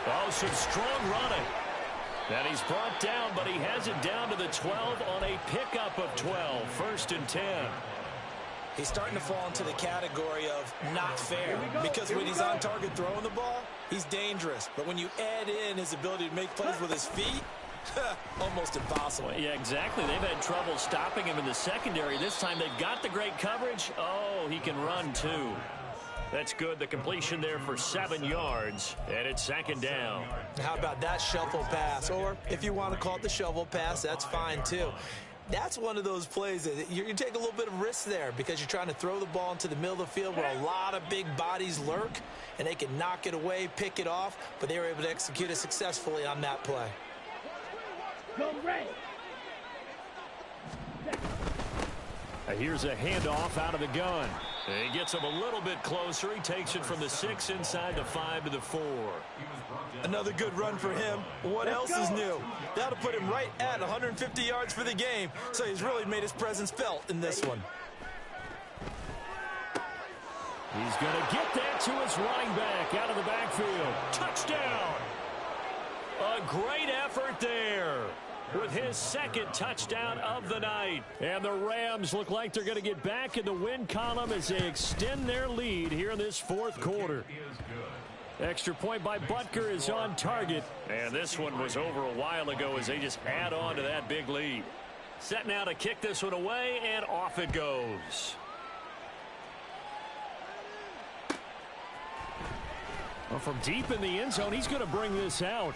Oh, some strong running. And he's brought down, but he has it down to the 12 on a pickup of 12. 1st and 10. He's starting to fall into the category of not fair. Because when he's on target throwing the ball, he's dangerous. But when you add in his ability to make plays with his feet, almost impossible. Well, yeah, exactly. They've had trouble stopping him in the secondary. This time they've got the great coverage. Oh, he can run too. That's good. The completion there for 7 yards, and it's 2nd down. How about that shuffle pass? Or if you want to call it the shovel pass, that's fine too. That's one of those plays that you take a little bit of risk there because you're trying to throw the ball into the middle of the field where a lot of big bodies lurk, and they can knock it away, pick it off, but they were able to execute it successfully on that play. Here's a handoff out of the gun. He gets him a little bit closer. He takes it from the 6 inside the 5 to the 4. Another good run for him. What else is new? That'll put him right at 150 yards for the game, so he's really made his presence felt in this one. He's going to get that to his running back out of the backfield. Touchdown! A great effort there with his 2nd touchdown of the night. And the Rams look like they're going to get back in the win column as they extend their lead here in this 4th quarter. Extra point by Butker is on target. And this one was over a while ago as they just add on to that big lead. Set now to kick this one away, and off it goes. Well, from deep in the end zone, he's going to bring this out.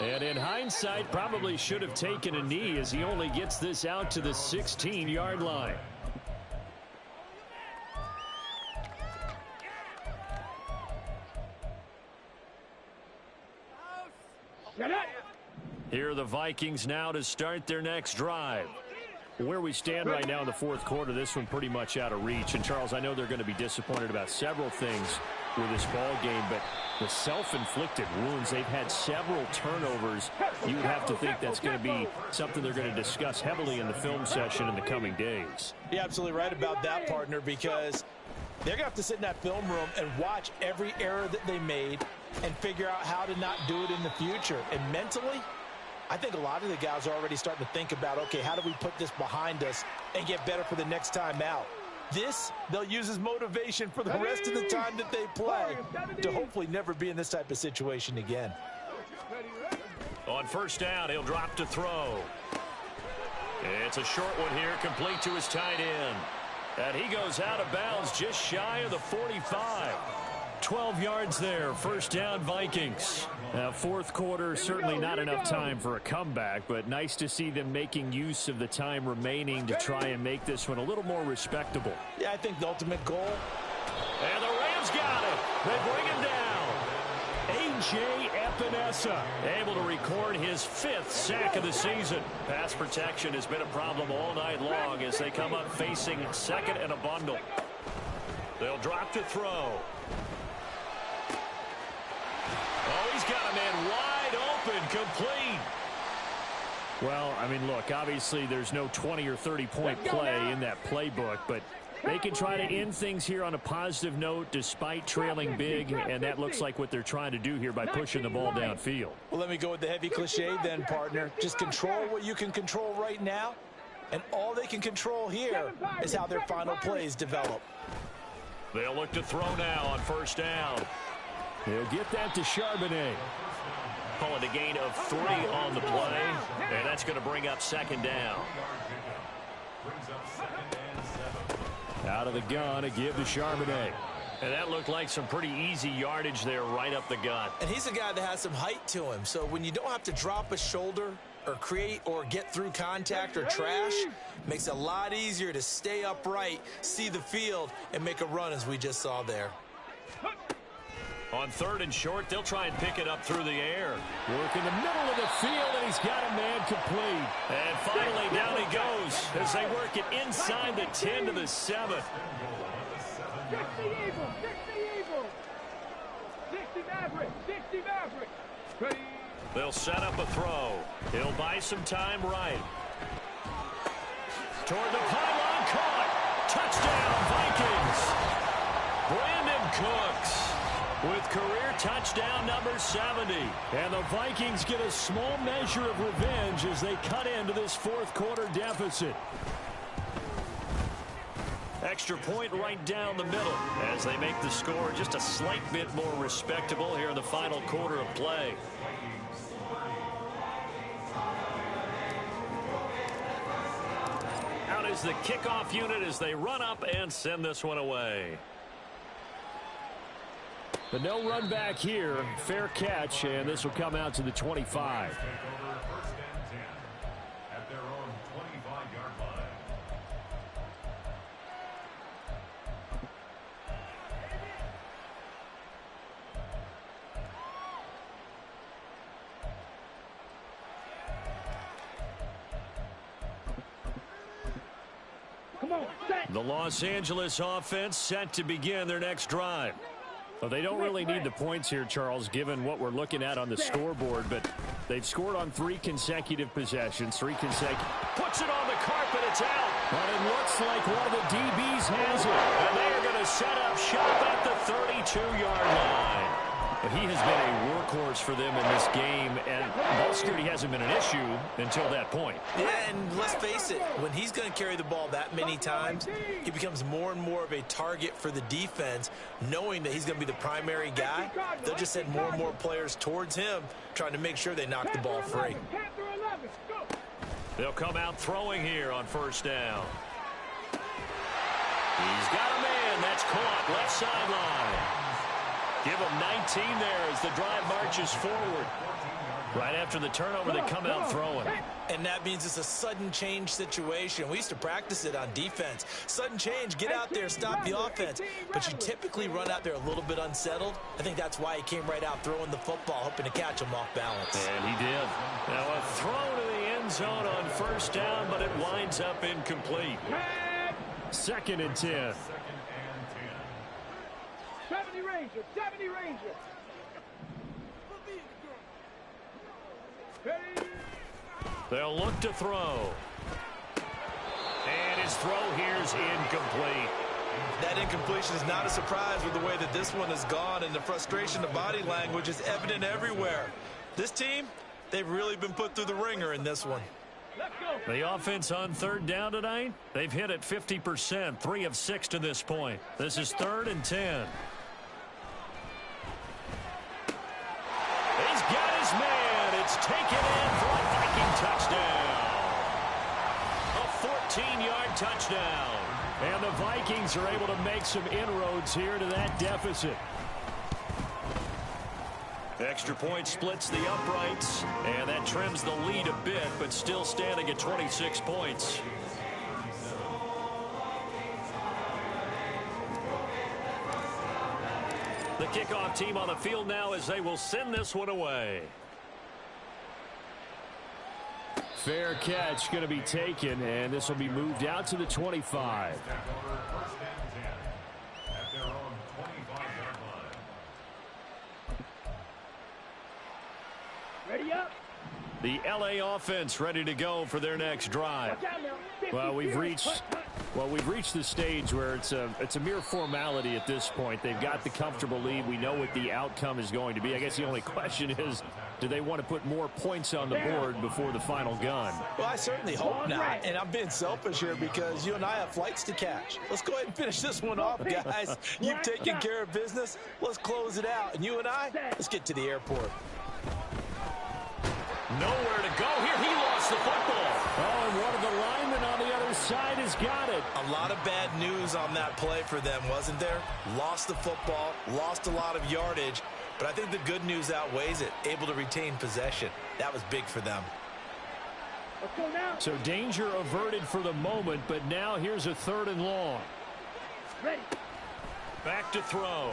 And in hindsight, probably should have taken a knee as he only gets this out to the 16-yard line. Here are the Vikings now to start their next drive. Where we stand right now in the 4th quarter, this one pretty much out of reach. And, Charles, I know they're going to be disappointed about several things with this ball game, but the self-inflicted wounds, they've had several turnovers. You would have to think that's going to be something they're going to discuss heavily in the film session in the coming days. You're absolutely right about that, partner, because they're going to have to sit in that film room and watch every error that they made and figure out how to not do it in the future. And mentally, I think a lot of the guys are already starting to think about, okay, how do we put this behind us and get better for the next time out? This, they'll use as motivation for the rest of the time that they play to hopefully never be in this type of situation again. On 1st down, he'll drop to throw. It's a short one here, complete to his tight end. And he goes out of bounds just shy of the 45. 12 yards there, 1st down Vikings. Now, 4th quarter, certainly not enough time for a comeback, but nice to see them making use of the time remaining to try and make this one a little more respectable. Yeah, I think the ultimate goal. And the Rams got it. They bring him down. A.J. Epinesa able to record his 5th sack of the season. Pass protection has been a problem all night long as they come up facing 2nd and a bundle. They'll drop to throw. Oh, he's got a man wide open, complete. Well, I mean, look, obviously there's no 20 or 30-point play in that playbook, but they can try to end things here on a positive note despite trailing big, and that looks like what they're trying to do here by pushing the ball downfield. Well, let me go with the heavy cliche then, partner. Just control what you can control right now, and all they can control here is how their final plays develop. They'll look to throw now on 1st down. He'll get that to Charbonnet. Call it a gain of 3 on the play, and that's going to bring up second down. Brings up 2nd and 7. Out of the gun, a give to Charbonnet. And that looked like some pretty easy yardage there right up the gut. And he's a guy that has some height to him, so when you don't have to drop a shoulder or create or get through contact or trash, makes it a lot easier to stay upright, see the field, and make a run as we just saw there. On 3rd and short, they'll try and pick it up through the air. Work in the middle of the field, and he's got a man complete. And finally, down he goes as they work it inside the 10 to the 7. 60 Eagles, 60 Eagles. 60 Mavericks, 60 Mavericks. Ready. They'll set up a throw. He'll buy some time right. Toward the pylon, caught. Touchdown, Vikings. Brandon Cooks with career touchdown number 70. And the Vikings get a small measure of revenge as they cut into this 4th quarter deficit. Extra point right down the middle as they make the score just a slight bit more respectable here in the final quarter of play. Out is the kickoff unit as they run up and send this one away. But no run back here. Fair catch, and this will come out to the 25. Take over 1st and 10 at their own 25-yard line. Come on, set. The Los Angeles offense set to begin their next drive. Well, they don't really need the points here, Charles, given what we're looking at on the scoreboard, but they've scored on 3 consecutive possessions, 3 consecutive. Puts it on the carpet, it's out. But it looks like one of the DBs has it. And they are going to set up shop at the 32-yard line. But he has been a workhorse for them in this game, and ball security hasn't been an issue until that point. Yeah, and let's face it, when he's going to carry the ball that many times, he becomes more and more of a target for the defense, knowing that he's going to be the primary guy. They'll just send more and more players towards him, trying to make sure they knock the ball free. They'll come out throwing here on 1st down. He's got a man. That's caught left sideline. Give him 19 there as the drive marches forward. Right after the turnover, they come out throwing. And that means it's a sudden change situation. We used to practice it on defense. Sudden change, get out there, stop the offense. But you typically run out there a little bit unsettled. I think that's why he came right out throwing the football, hoping to catch him off balance. And he did. Now a throw to the end zone on 1st down, but it winds up incomplete. 2nd and 10. 70 Rangers, 70 Rangers. Ready. They'll look to throw. And his throw here's incomplete. That incompletion is not a surprise with the way that this one has gone, and the frustration of body language is evident everywhere. This team, they've really been put through the ringer in this one. Let's go. The offense on 3rd down tonight, they've hit it 50%, 3 of 6 to this point. This is 3rd and 10. He's got his man. It's taken in for a Viking touchdown. A 14-yard touchdown. And the Vikings are able to make some inroads here to that deficit. Extra point splits the uprights, and that trims the lead a bit, but still standing at 26 points. The kickoff team on the field now as they will send this one away. Fair catch going to be taken, and this will be moved out to the 25. Step over 1st and 10 at their own 25-yard line. Ready up. The LA offense ready to go for their next drive. Watch out now. 50 Well, we've yards. reached the stage where it's a mere formality at this point. They've got the comfortable lead. We know what the outcome is going to be. I guess the only question is, do they want to put more points on the board before the final gun? Well, I certainly hope not, and I'm being selfish here because you and I have flights to catch. Let's go ahead and finish this one off, guys. You've taken care of business. Let's close it out, and you and I, let's get to the airport. nowhere to go here. He lost the football. Oh, and one of the linemen on the other side has got it. A lot of bad news on that play for them, wasn't there? Lost the football, lost a lot of yardage, but I think the good news outweighs it. Able to retain possession. That was big for them. Let's go now. So danger averted for the moment, but now here's a 3rd and long. Ready. Back to throw.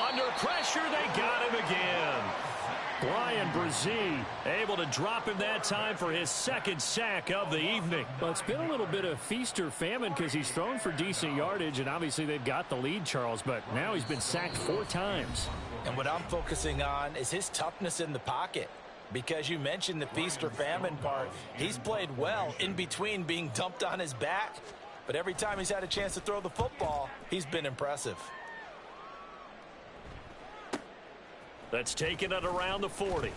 Under pressure, they got him again. Brian Brzee able to drop him that time for his 2nd sack of the evening. Well, it's been a little bit of feast or famine because he's thrown for decent yardage, and obviously they've got the lead, Charles, but now he's been sacked 4 times. And what I'm focusing on is his toughness in the pocket. Because you mentioned the feast or famine part, he's played well in between being dumped on his back. But every time he's had a chance to throw the football, he's been impressive. That's taken it around the 40.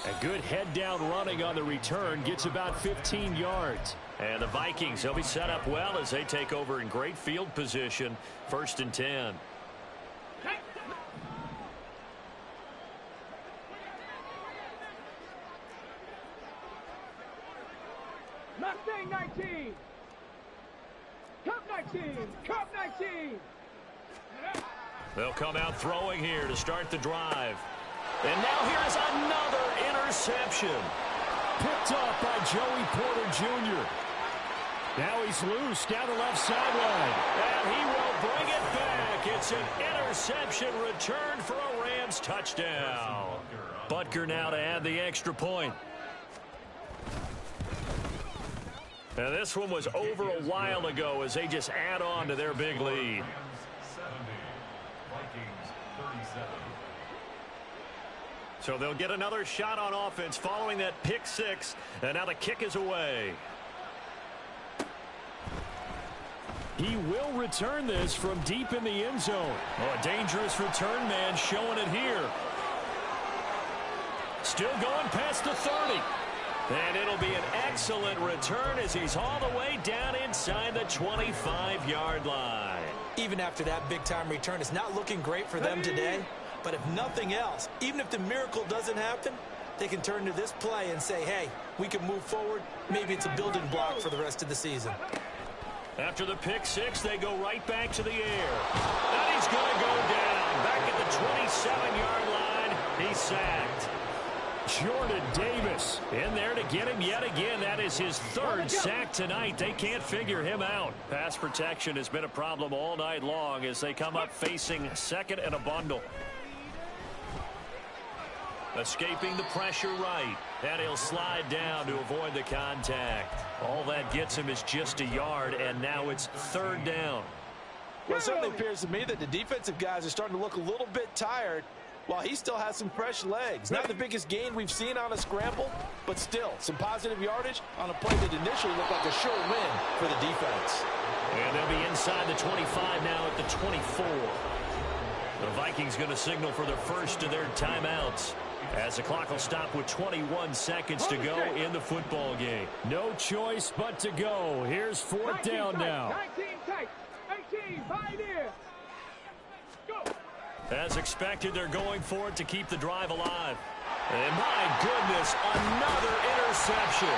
A good head-down running on the return gets about 15 yards. And the Vikings, they'll be set up well as they take over in great field position. 1st and 10. Mustang 19. Cup 19. Cup 19. They'll come out throwing here to start the drive. And now here's another interception. Picked up by Joey Porter Jr. Now he's loose down the left sideline. And he will bring it back. It's an interception return for a Rams touchdown. Butker now to add the extra point. And this one was over a while ago as they just add on to their big lead. 70. Vikings 37. So they'll get another shot on offense following that pick 6. And now the kick is away. He will return this from deep in the end zone. Oh, a dangerous return man showing it here. Still going past the 30. And it'll be an excellent return as he's all the way down inside the 25-yard line. Even after that big-time return, it's not looking great for them today. But if nothing else, even if the miracle doesn't happen, they can turn to this play and say, hey, we can move forward. Maybe it's a building block for the rest of the season. After the pick 6, they go right back to the air. And he's going to go down. Back at the 27-yard line, he's sacked. Jordan Davis in there to get him yet again. That is his 3rd sack tonight. They can't figure him out. Pass protection has been a problem all night long as they come up facing 2nd and a bundle. Escaping the pressure right. And he'll slide down to avoid the contact. All that gets him is just a yard, and now it's 3rd down. Well, it certainly appears to me that the defensive guys are starting to look a little bit tired while he still has some fresh legs. Not the biggest gain we've seen on a scramble, but still some positive yardage on a play that initially looked like a sure win for the defense. And they'll be inside the 25 now at the 24. The Vikings going to signal for the first of their timeouts as the clock will stop with 21 seconds to go in the football game. No choice but to go. Here's 4th down now. 19 tight. 18, right here. Go. As expected, they're going for it to keep the drive alive. And my goodness, another interception.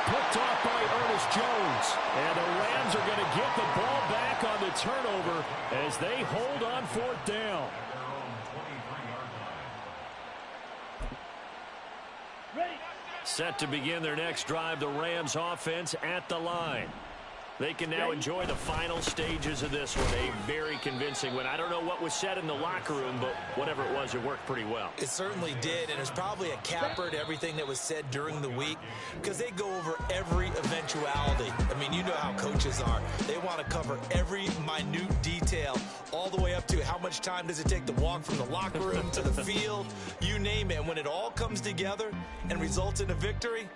Picked off by Ernest Jones. And the Rams are going to get the ball back on the turnover as they hold on 4th down. Set to begin their next drive, the Rams offense at the line. They can now enjoy the final stages of this one. A very convincing win. I don't know what was said in the locker room, but whatever it was, it worked pretty well. It certainly did, and it's probably a capper to everything that was said during the week because they go over every eventuality. I mean, you know how coaches are. They want to cover every minute detail all the way up to how much time does it take to walk from the locker room to the field, you name it. And when it all comes together and results in a victory,